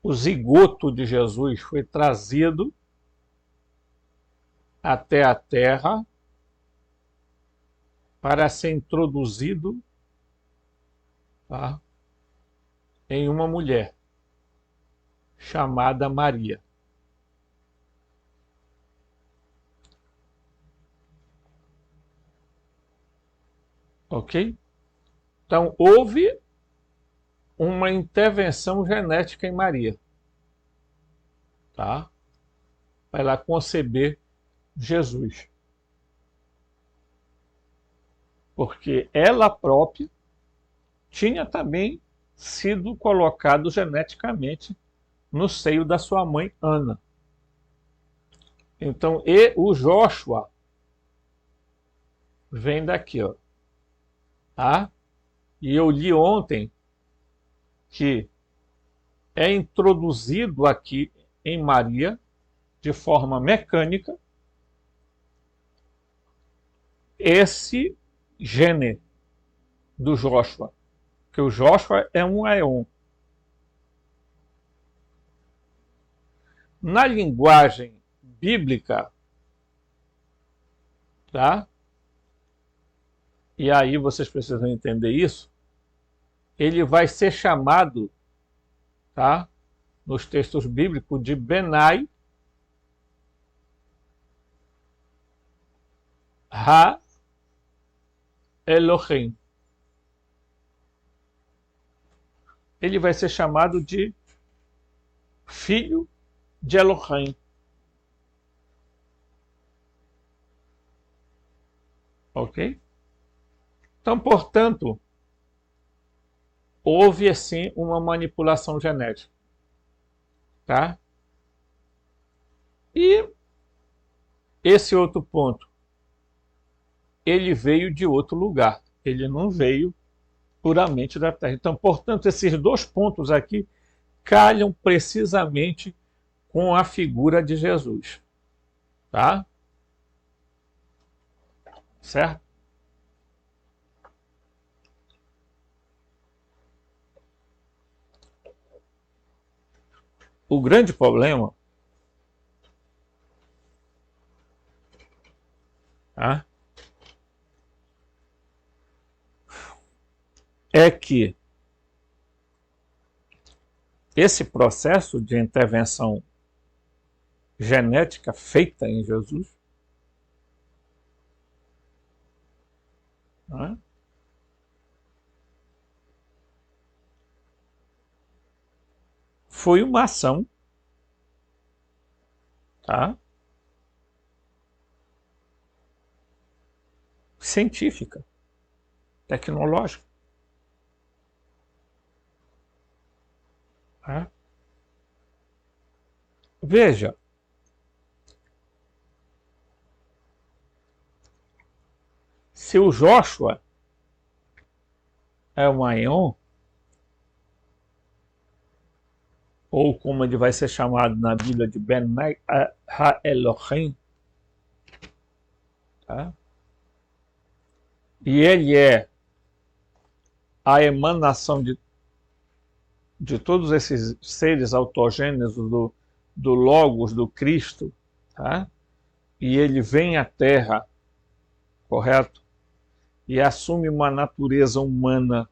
o zigoto de Jesus foi trazido até a Terra para ser introduzido, tá, em uma mulher chamada Maria. Ok? Então, houve uma intervenção genética em Maria, tá? Para ela conceber Jesus. Porque ela própria tinha também sido colocado geneticamente no seio da sua mãe Ana. Então, o Joshua vem daqui, ó, tá? E eu li ontem que é introduzido aqui em Maria de forma mecânica esse gene do Joshua, que o Joshua é um Aeon. Na linguagem bíblica, tá? E aí vocês precisam entender isso. Ele vai ser chamado, tá, nos textos bíblicos, de Benai Ha Elohim. Ele vai ser chamado de filho de Elohim. Ok? Então, portanto, houve, assim, uma manipulação genética. Tá? E esse outro ponto, ele veio de outro lugar. Ele não veio puramente da Terra. Então, portanto, esses dois pontos aqui calham precisamente com a figura de Jesus. Tá? Certo? O grande problema, tá, é que esse processo de intervenção genética feita em Jesus, né, foi uma ação, tá, científica, tecnológica. Tá? Veja, se o Joshua é um Aion, ou como ele vai ser chamado na Bíblia de Ben Ha-Elohim, tá? E ele é a emanação de todos esses seres autogênesos do Logos, do Cristo, tá? E ele vem à Terra, correto? E assume uma natureza humana,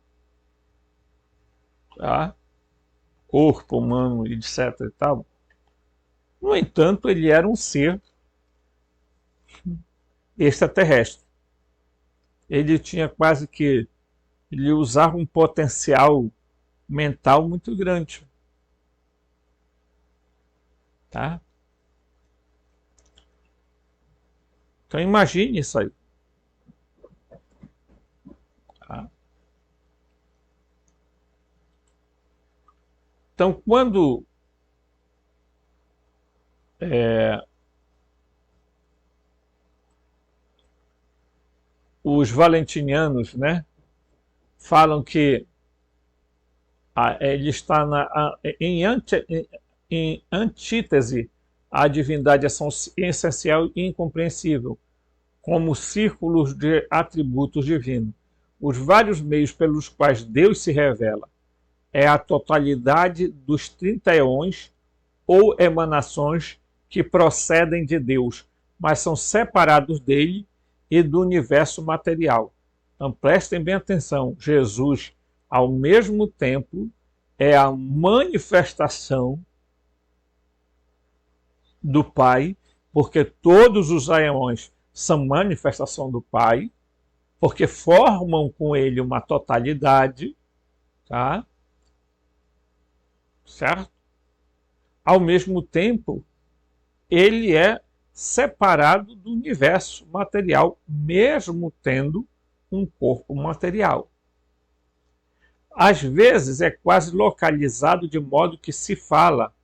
tá? Corpo humano, etc. e tal. No entanto, ele era um ser extraterrestre. Ele tinha quase que... Ele usava um potencial mental muito grande. Tá? Então imagine isso aí. Tá? Então quando os valentinianos, né, falam que ele está em antítese à divindade essencial e incompreensível, como círculos de atributos divinos. Os vários meios pelos quais Deus se revela é a totalidade dos 30 eões ou emanações que procedem de Deus, mas são separados dele e do universo material. Então prestem bem atenção, Jesus, ao mesmo tempo, é a manifestação do Pai, porque todos os aeões são manifestação do Pai, porque formam com ele uma totalidade, tá? Certo? Ao mesmo tempo, ele é separado do universo material, mesmo tendo um corpo material. Às vezes é quase localizado de modo que se fala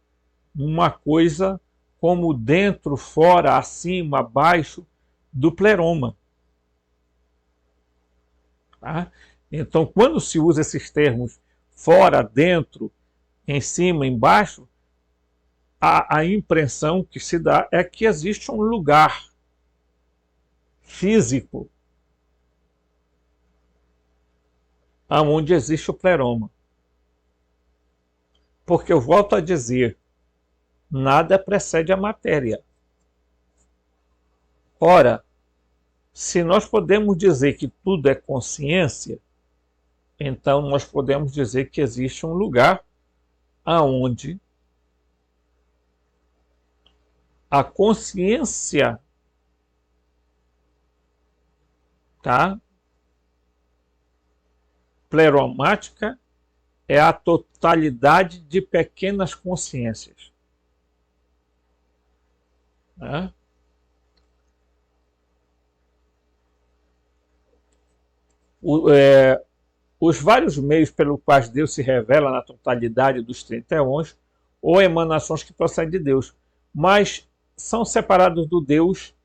uma coisa como dentro, fora, acima, abaixo do pleroma. Tá? Então, quando se usa esses termos fora, dentro, em cima, embaixo, a impressão que se dá é que existe um lugar físico onde existe o pleroma. Porque eu volto a dizer, nada precede a matéria. Ora, se nós podemos dizer que tudo é consciência, então nós podemos dizer que existe um lugar aonde a consciência, tá, Pleromática é a totalidade de pequenas consciências, né? O, é, os vários meios pelos quais Deus se revela na totalidade dos 30 eons, ou emanações que procedem de Deus, mas são separados do Deus,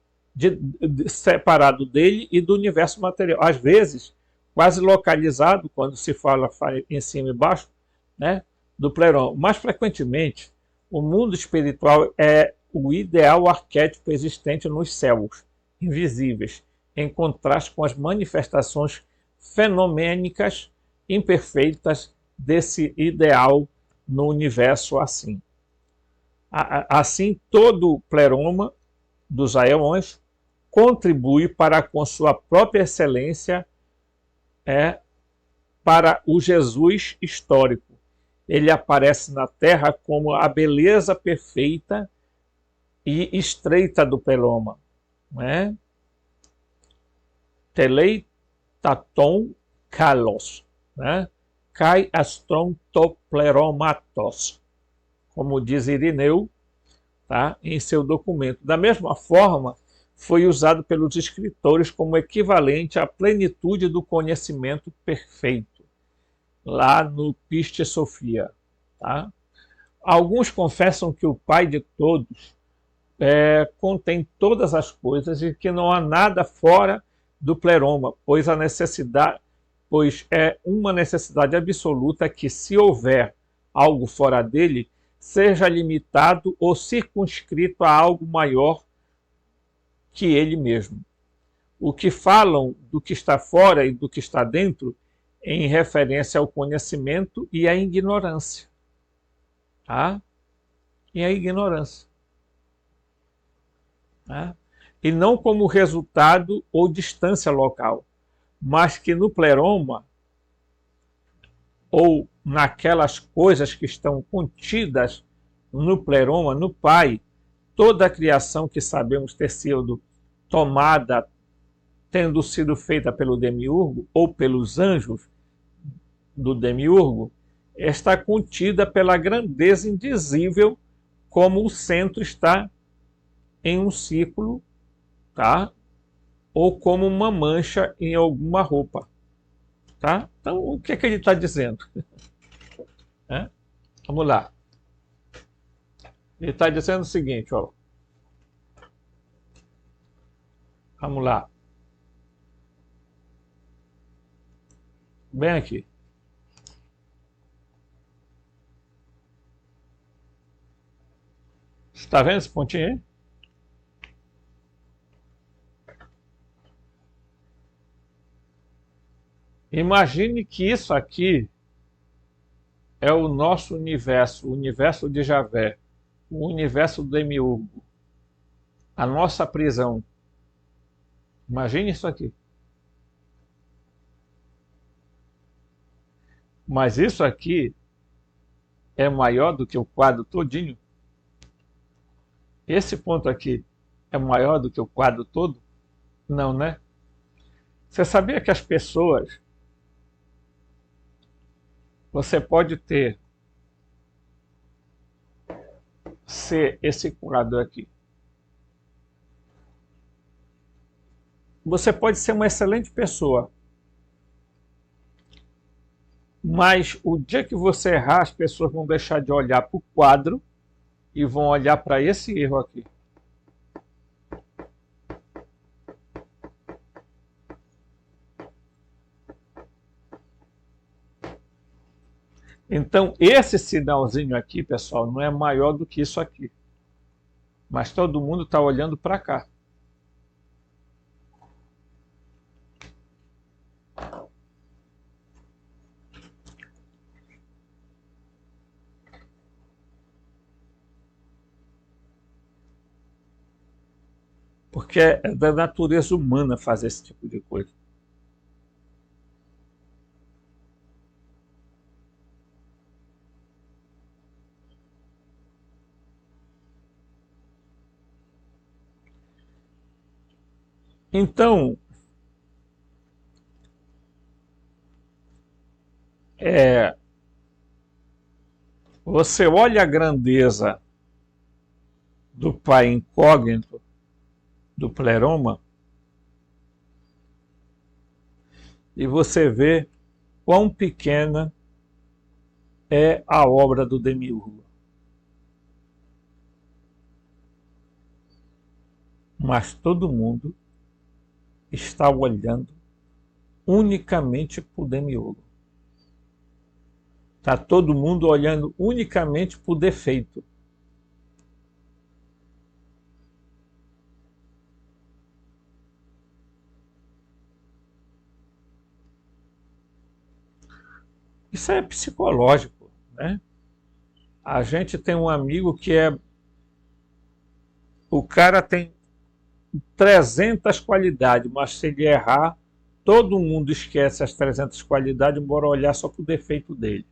separado dele e do universo material. Às vezes, quase localizado, quando se fala em cima e embaixo, né, do pleroma. Mais frequentemente, o mundo espiritual é o ideal arquétipo existente nos céus, invisíveis, em contraste com as manifestações fenomênicas imperfeitas desse ideal no universo assim. Assim, todo o pleroma dos aeões contribui para, com sua própria excelência, para o Jesus histórico. Ele aparece na Terra como a beleza perfeita e estreita do pleroma, né? Teleitaton kalos, né? Kai astron to pleromatos, como diz Irineu, tá? Em seu documento. Da mesma forma, foi usado pelos escritores como equivalente à plenitude do conhecimento perfeito, lá no Pistia Sophia. Tá? Alguns confessam que o Pai de todos contém todas as coisas e que não há nada fora do pleroma, pois é uma necessidade absoluta que, se houver algo fora dele, seja limitado ou circunscrito a algo maior que ele mesmo. O que falam do que está fora e do que está dentro em referência ao conhecimento e à ignorância. Tá? E a ignorância. Tá? E não como resultado ou distância local, mas que no pleroma, ou naquelas coisas que estão contidas no pleroma, no Pai, toda a criação que sabemos ter sido tomada, tendo sido feita pelo demiurgo ou pelos anjos do demiurgo, está contida pela grandeza indizível, como o centro está em um círculo, tá? Ou como uma mancha em alguma roupa. Tá? Então, o que é que ele está dizendo? Vamos lá. Ele está dizendo o seguinte, ó. Vamos lá. Bem aqui. Está vendo esse pontinho aí? Imagine que isso aqui é o nosso universo, o universo de Javé, o universo do demiurgo, a nossa prisão. Imagine isso aqui. Mas isso aqui é maior do que o quadro todinho? Esse ponto aqui é maior do que o quadro todo? Não, né? Você sabia que as pessoas, você pode ser esse quadro aqui. Você pode ser uma excelente pessoa, mas o dia que você errar, as pessoas vão deixar de olhar para o quadro e vão olhar para esse erro aqui. Então, esse sinalzinho aqui, pessoal, não é maior do que isso aqui. Mas todo mundo está olhando para cá. Porque é da natureza humana fazer esse tipo de coisa. Então, Você olha a grandeza do Pai incógnito, do pleroma, e você vê quão pequena é a obra do demiurgo. Mas todo mundo está olhando unicamente para o demiurgo. Está todo mundo olhando unicamente para o defeito. Isso é psicológico, né? A gente tem um amigo que o cara tem 300 qualidades, mas se ele errar, todo mundo esquece as 300 qualidades, embora olhar só para o defeito dele,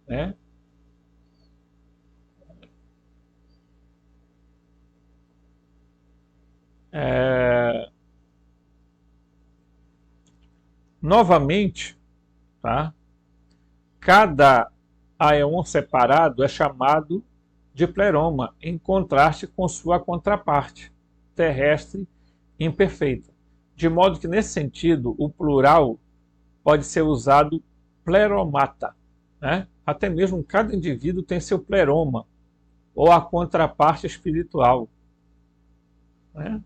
né? Novamente, tá? Cada aeon separado é chamado de pleroma, em contraste com sua contraparte terrestre imperfeita. De modo que, nesse sentido, o plural pode ser usado pleromata, né? Até mesmo cada indivíduo tem seu pleroma, ou a contraparte espiritual, né?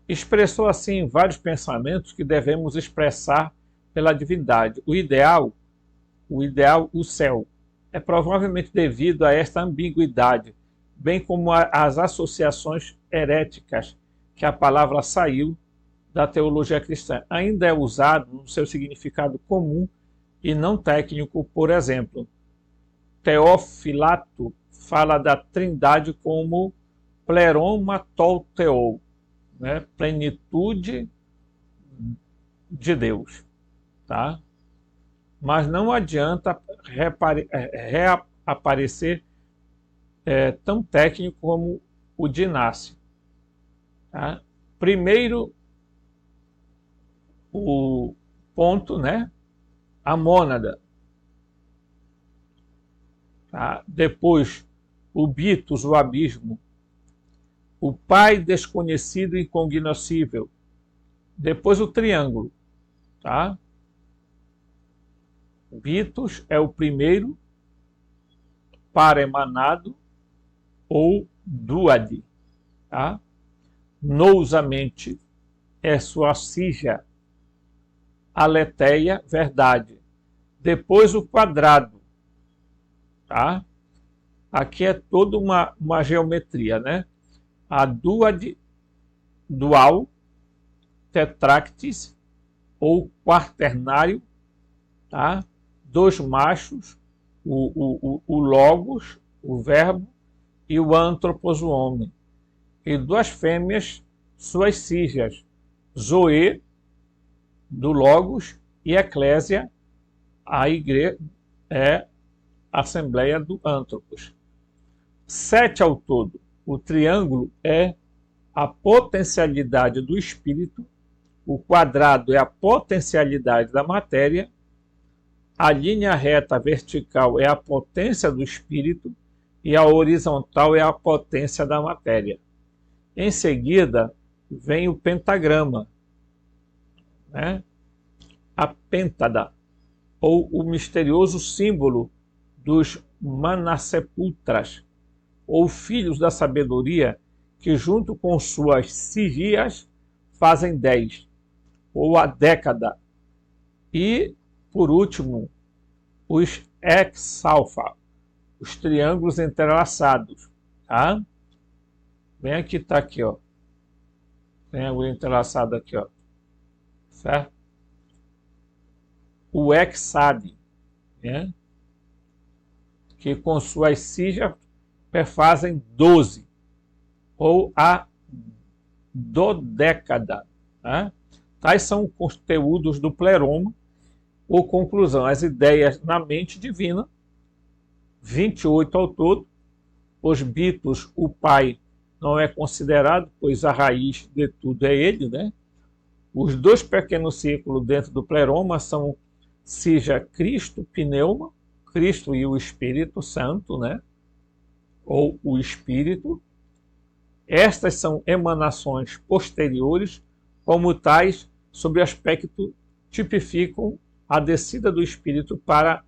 Expressou assim vários pensamentos que devemos expressar pela divindade. O ideal, o céu, é provavelmente devido a esta ambiguidade, bem como às associações heréticas que a palavra saiu da teologia cristã. Ainda é usado no seu significado comum e não técnico. Por exemplo, Teofilato fala da trindade como pleroma tolteo, né? Plenitude de Deus, tá? Mas não adianta reaparecer tão técnico como o de Inácio, tá? Primeiro, o ponto, né? A mônada, tá? Depois, o bitos, o abismo, o Pai desconhecido e incognoscível. Depois o triângulo, tá? Bitos é o primeiro para-emanado ou duade, tá? Nousamente é sua sija, aletheia, verdade. Depois o quadrado, tá? Aqui é toda uma geometria, né? A duade, dual, tetractis ou quaternário, tá? Dois machos, o logos, o verbo, e o antropos, o homem. E duas fêmeas, suas sígias, zoe, do logos, e eclésia, a igreja, é a assembleia do antropos. 7 ao todo. O triângulo é a potencialidade do espírito, o quadrado é a potencialidade da matéria, a linha reta vertical é a potência do espírito e a horizontal é a potência da matéria. Em seguida, vem o pentagrama, né? A pêntada, ou o misterioso símbolo dos Manasepultras, ou filhos da sabedoria, que junto com suas sigias fazem 10, ou a década. E, por último, os hexalfa, os triângulos entrelaçados, tá? Bem aqui, está aqui, ó. Triângulo entrelaçado aqui, ó. Certo? O hexade, né? Que com suas sigias perfazem 12, ou a dodécada, né? Tais são os conteúdos do pleroma, ou conclusão, as ideias na mente divina, 28 ao todo, os bitos, o Pai não é considerado, pois a raiz de tudo é ele, né? Os dois pequenos círculos dentro do pleroma são, seja Cristo, pneuma, Cristo e o Espírito Santo, né? Ou o Espírito. Estas são emanações posteriores, como tais, sob aspecto, tipificam a descida do Espírito para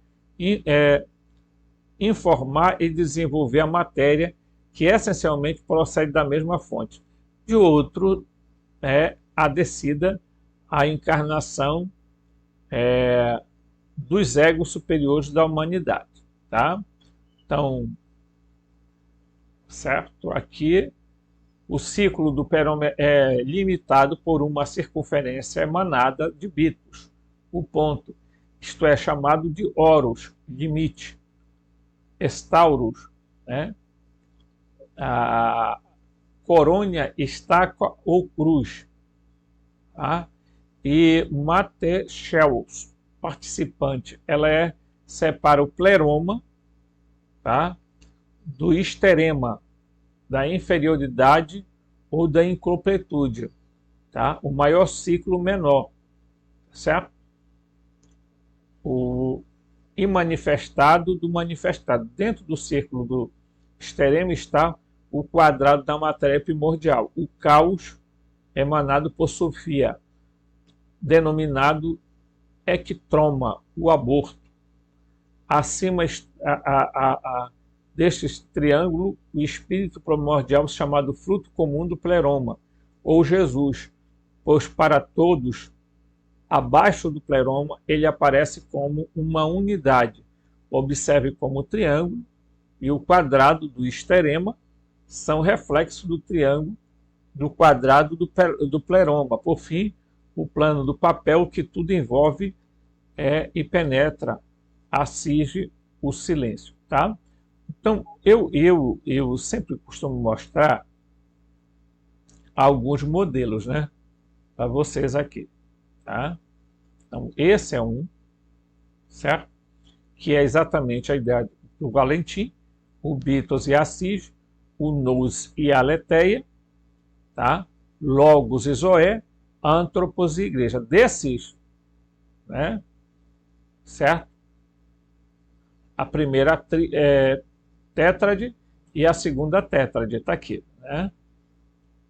informar e desenvolver a matéria, que essencialmente procede da mesma fonte. De outro, é a descida, a encarnação dos egos superiores da humanidade. Tá? Então, certo? Aqui o ciclo do pleroma é limitado por uma circunferência emanada de bitos. O ponto, isto é chamado de oros, limite. Estauros, né? A corônia, estaca ou cruz. Tá? E Matechels, participante, ela separa o pleroma, tá? Do esterema, da inferioridade ou da incompletude, tá? O maior ciclo menor, certo? O imanifestado do manifestado. Dentro do círculo do esterema está o quadrado da matéria primordial, o caos emanado por Sofia, denominado ectroma, o aborto. Acima deste triângulo, o espírito primordial chamado fruto comum do pleroma, ou Jesus, pois para todos, abaixo do pleroma, ele aparece como uma unidade. Observe como o triângulo e o quadrado do esterema são reflexos do triângulo do quadrado do pleroma. Por fim, o plano do papel, que tudo envolve e penetra, assige o silêncio. Tá? Então, eu sempre costumo mostrar alguns modelos, né, para vocês aqui. Tá? Então, esse é um, certo? Que é exatamente a ideia do Valentim, o Bitos e Assis, o Nous e a Aletheia, tá? Logos e Zoé, Antropos e Igreja. Desses, né, certo? A primeira tétrade e a segunda tétrade está aqui,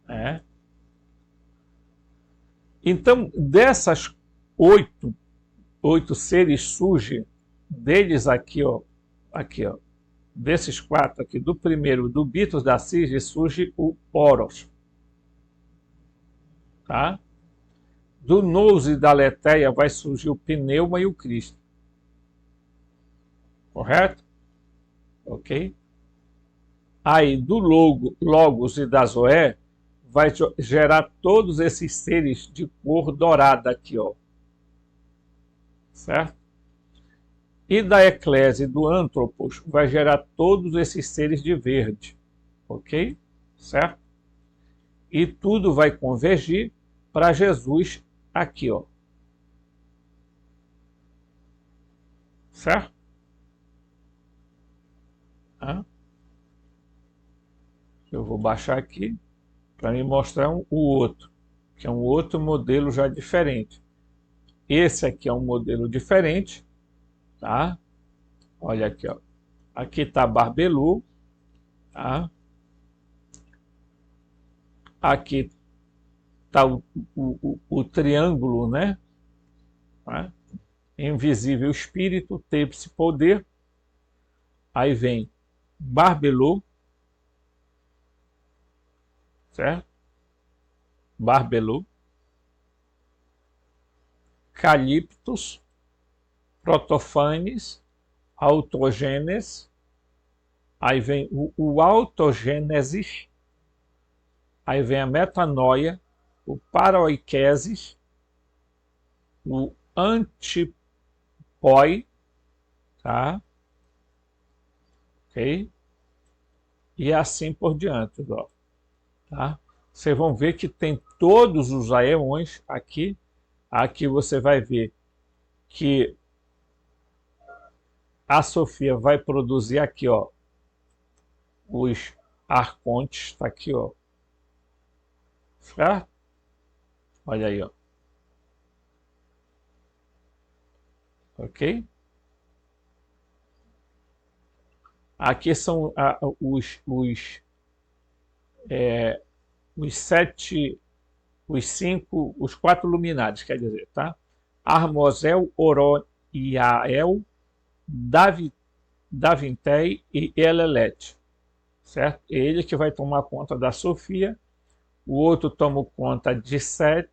né? Então, dessas oito seres surge deles aqui, ó, desses quatro aqui, do primeiro, do Bitos da Assis, surge o Oros, tá? Do Nous e da Aletheia vai surgir o Pneuma e o Cristo, correto? Ok? Aí, do Logos e da Zoé, vai gerar todos esses seres de cor dourada aqui, ó. Certo? E da Eclésia e do Antropos vai gerar todos esses seres de verde. Ok? Certo? E tudo vai convergir para Jesus aqui, ó. Certo? Eu vou baixar aqui para me mostrar o outro, que é um outro modelo já diferente. Esse aqui é um modelo diferente, tá? Olha aqui, ó. Aqui está Barbelu, tá? Aqui está o triângulo, né? Tá? Invisível espírito, tríplice poder. Aí vem Barbelu, certo? Barbelu, Caliptos, Protofanes, Autogênesis, aí vem o Autogênesis, aí vem a Metanoia, o Paroikesis, o Antipoi, tá? Ok? E assim por diante, ó. Tá? Vocês vão ver que tem todos os aeões aqui. Aqui você vai ver que a Sofia vai produzir aqui, ó, os arcontes está aqui, ó. Certo? Olha aí, ó. Ok? Aqui são os sete, os cinco, os quatro luminares, quer dizer, tá? Armozel, Oroniael, Davintei e Elelet, certo? Ele que vai tomar conta da Sofia, o outro toma conta de Set,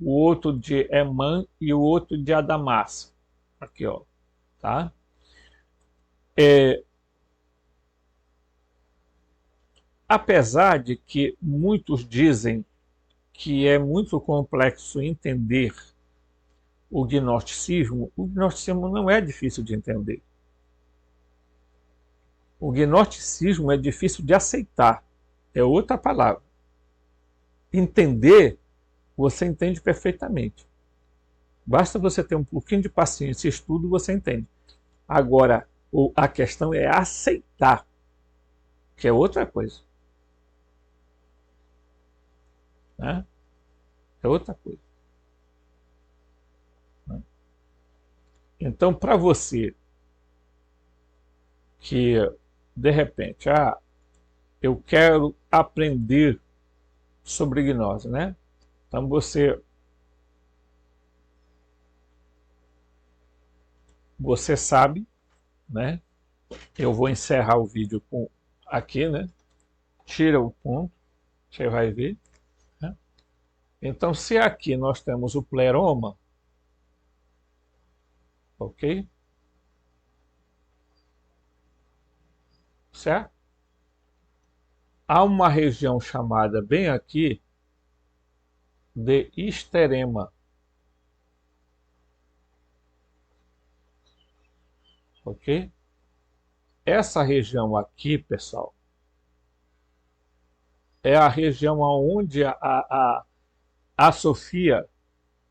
o outro de Eman e o outro de Adamas. Aqui, ó, tá? Apesar de que muitos dizem que é muito complexo entender o gnosticismo não é difícil de entender. O gnosticismo é difícil de aceitar, é outra palavra. Entender, você entende perfeitamente. Basta você ter um pouquinho de paciência e estudo, você entende. Agora, a questão é aceitar, que é outra coisa. Né? É outra coisa. Né? Então, para você que, de repente, eu quero aprender sobre gnose, né? Então, você sabe, né? Eu vou encerrar o vídeo aqui, né? Tira o ponto, você vai ver. Né? Então, se aqui nós temos o pleroma, ok? Certo? Há uma região chamada bem aqui de histerema. Ok? Essa região aqui, pessoal, é a região onde a Sofia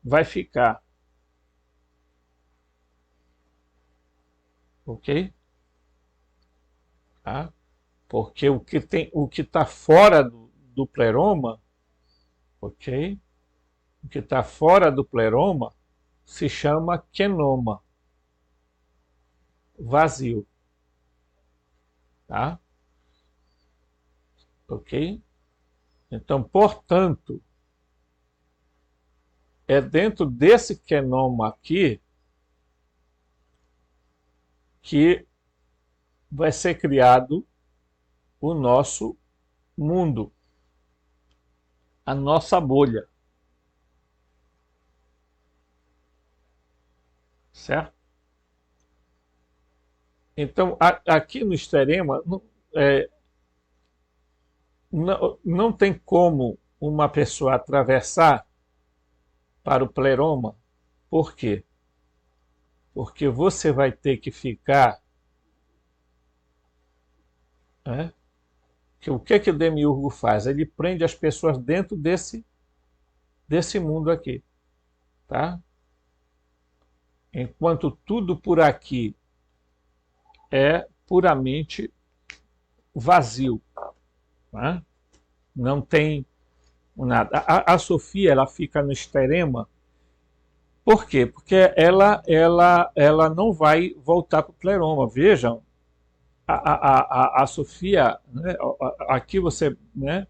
vai ficar. Ok? Tá? Porque o que está fora do pleroma, ok? O que está fora do pleroma se chama quenoma, vazio. Tá? Ok? Então, portanto, é dentro desse quenoma aqui que vai ser criado o nosso mundo, a nossa bolha. Certo? Então, aqui no histerema, não tem como uma pessoa atravessar para o pleroma. Por quê? Porque você vai ter que ficar... Né? Que o que o demiurgo faz? Ele prende as pessoas dentro desse mundo aqui. Tá? Enquanto tudo por aqui é puramente vazio. Tá? Não tem nada. A Sofia, ela fica no histerema. Por quê? Porque ela não vai voltar para o pleroma. Vejam, a Sofia, né, aqui você, né,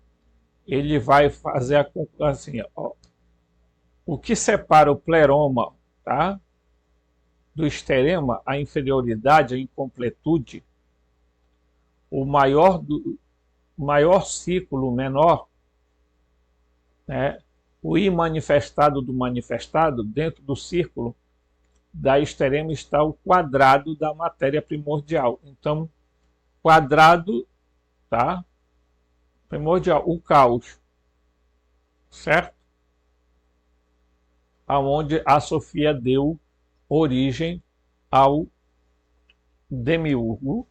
ele vai fazer assim, ó, o que separa o pleroma, tá, do histerema, a inferioridade, a incompletude, o maior ciclo, o menor, né, o imanifestado do manifestado, dentro do círculo da histerema está o quadrado da matéria primordial. Então, quadrado, tá? Primordial, o caos, certo? Aonde a Sofia deu origem ao demiurgo,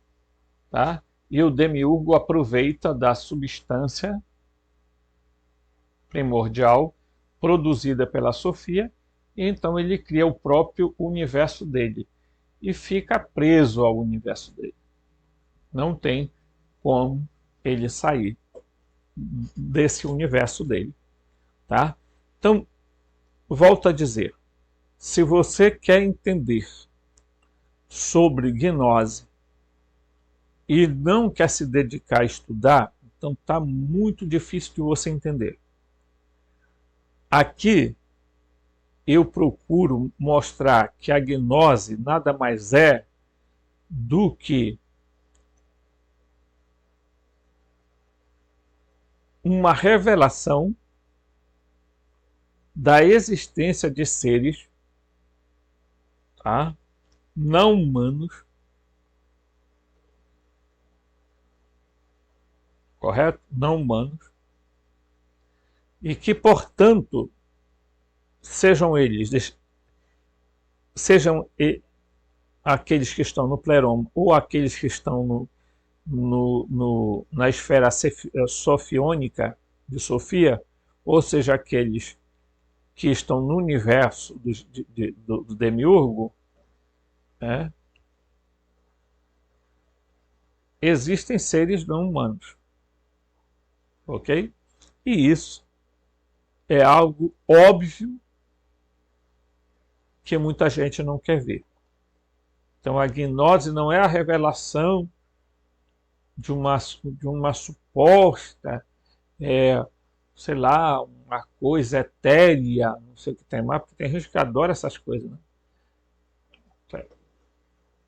tá? E o demiurgo aproveita da substância primordial produzida pela Sofia, e então ele cria o próprio universo dele e fica preso ao universo dele. Não tem como ele sair desse universo dele, tá? Então, volto a dizer, se você quer entender sobre gnose e não quer se dedicar a estudar, então está muito difícil de você entender. Aqui eu procuro mostrar que a gnose nada mais é do que uma revelação da existência de seres, tá, não humanos, correto? Não humanos, e que, portanto, sejam aqueles que estão no pleroma ou aqueles que estão na esfera sofiônica de Sofia, ou seja, aqueles que estão no universo do demiurgo, né? Existem seres não humanos, ok? E isso é algo óbvio que muita gente não quer ver. Então a gnose não é a revelação de uma suposta, sei lá, uma coisa etérea, não sei o que tem mais, porque tem gente que adora essas coisas, né?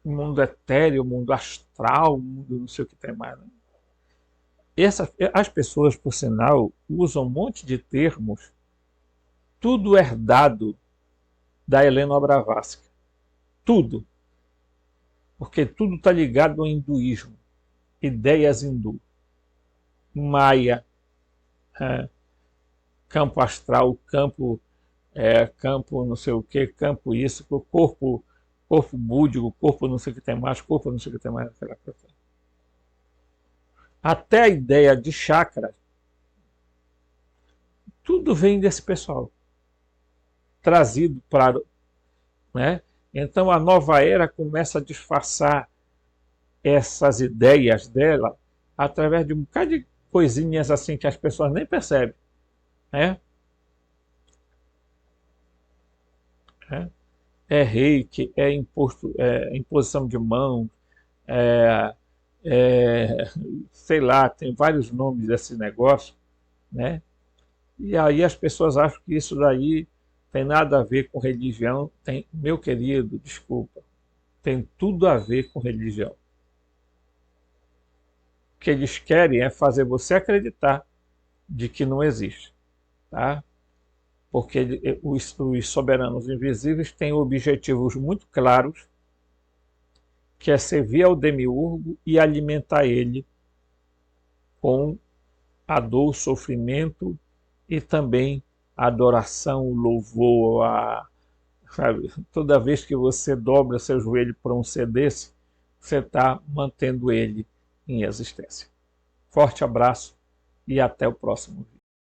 O mundo etéreo, o mundo astral, o mundo não sei o que tem mais, né? As pessoas, por sinal, usam um monte de termos, tudo herdado da Helena Blavatsky. Tudo. Porque tudo está ligado ao hinduísmo. Ideias hindu. Maia. Campo astral, campo não sei o que, campo isso, corpo búdico, corpo não sei o que tem mais, corpo não sei o que tem mais. Até a ideia de chakra, tudo vem desse pessoal. Trazido para... né? Então a nova era começa a disfarçar essas ideias dela através de um bocado de coisinhas assim que as pessoas nem percebem, né? É reiki, é imposição de mão, sei lá, tem vários nomes desse negócio, né? E aí as pessoas acham que isso daí tem nada a ver com religião. Tem, meu querido, desculpa, tem tudo a ver com religião. O que eles querem é fazer você acreditar de que não existe, tá? Porque os soberanos invisíveis têm objetivos muito claros, que é servir ao demiurgo e alimentar ele com a dor, o sofrimento e também a adoração, o louvor, sabe? Toda vez que você dobra seu joelho para um ser desse, você está mantendo ele em existência. Forte abraço e até o próximo vídeo.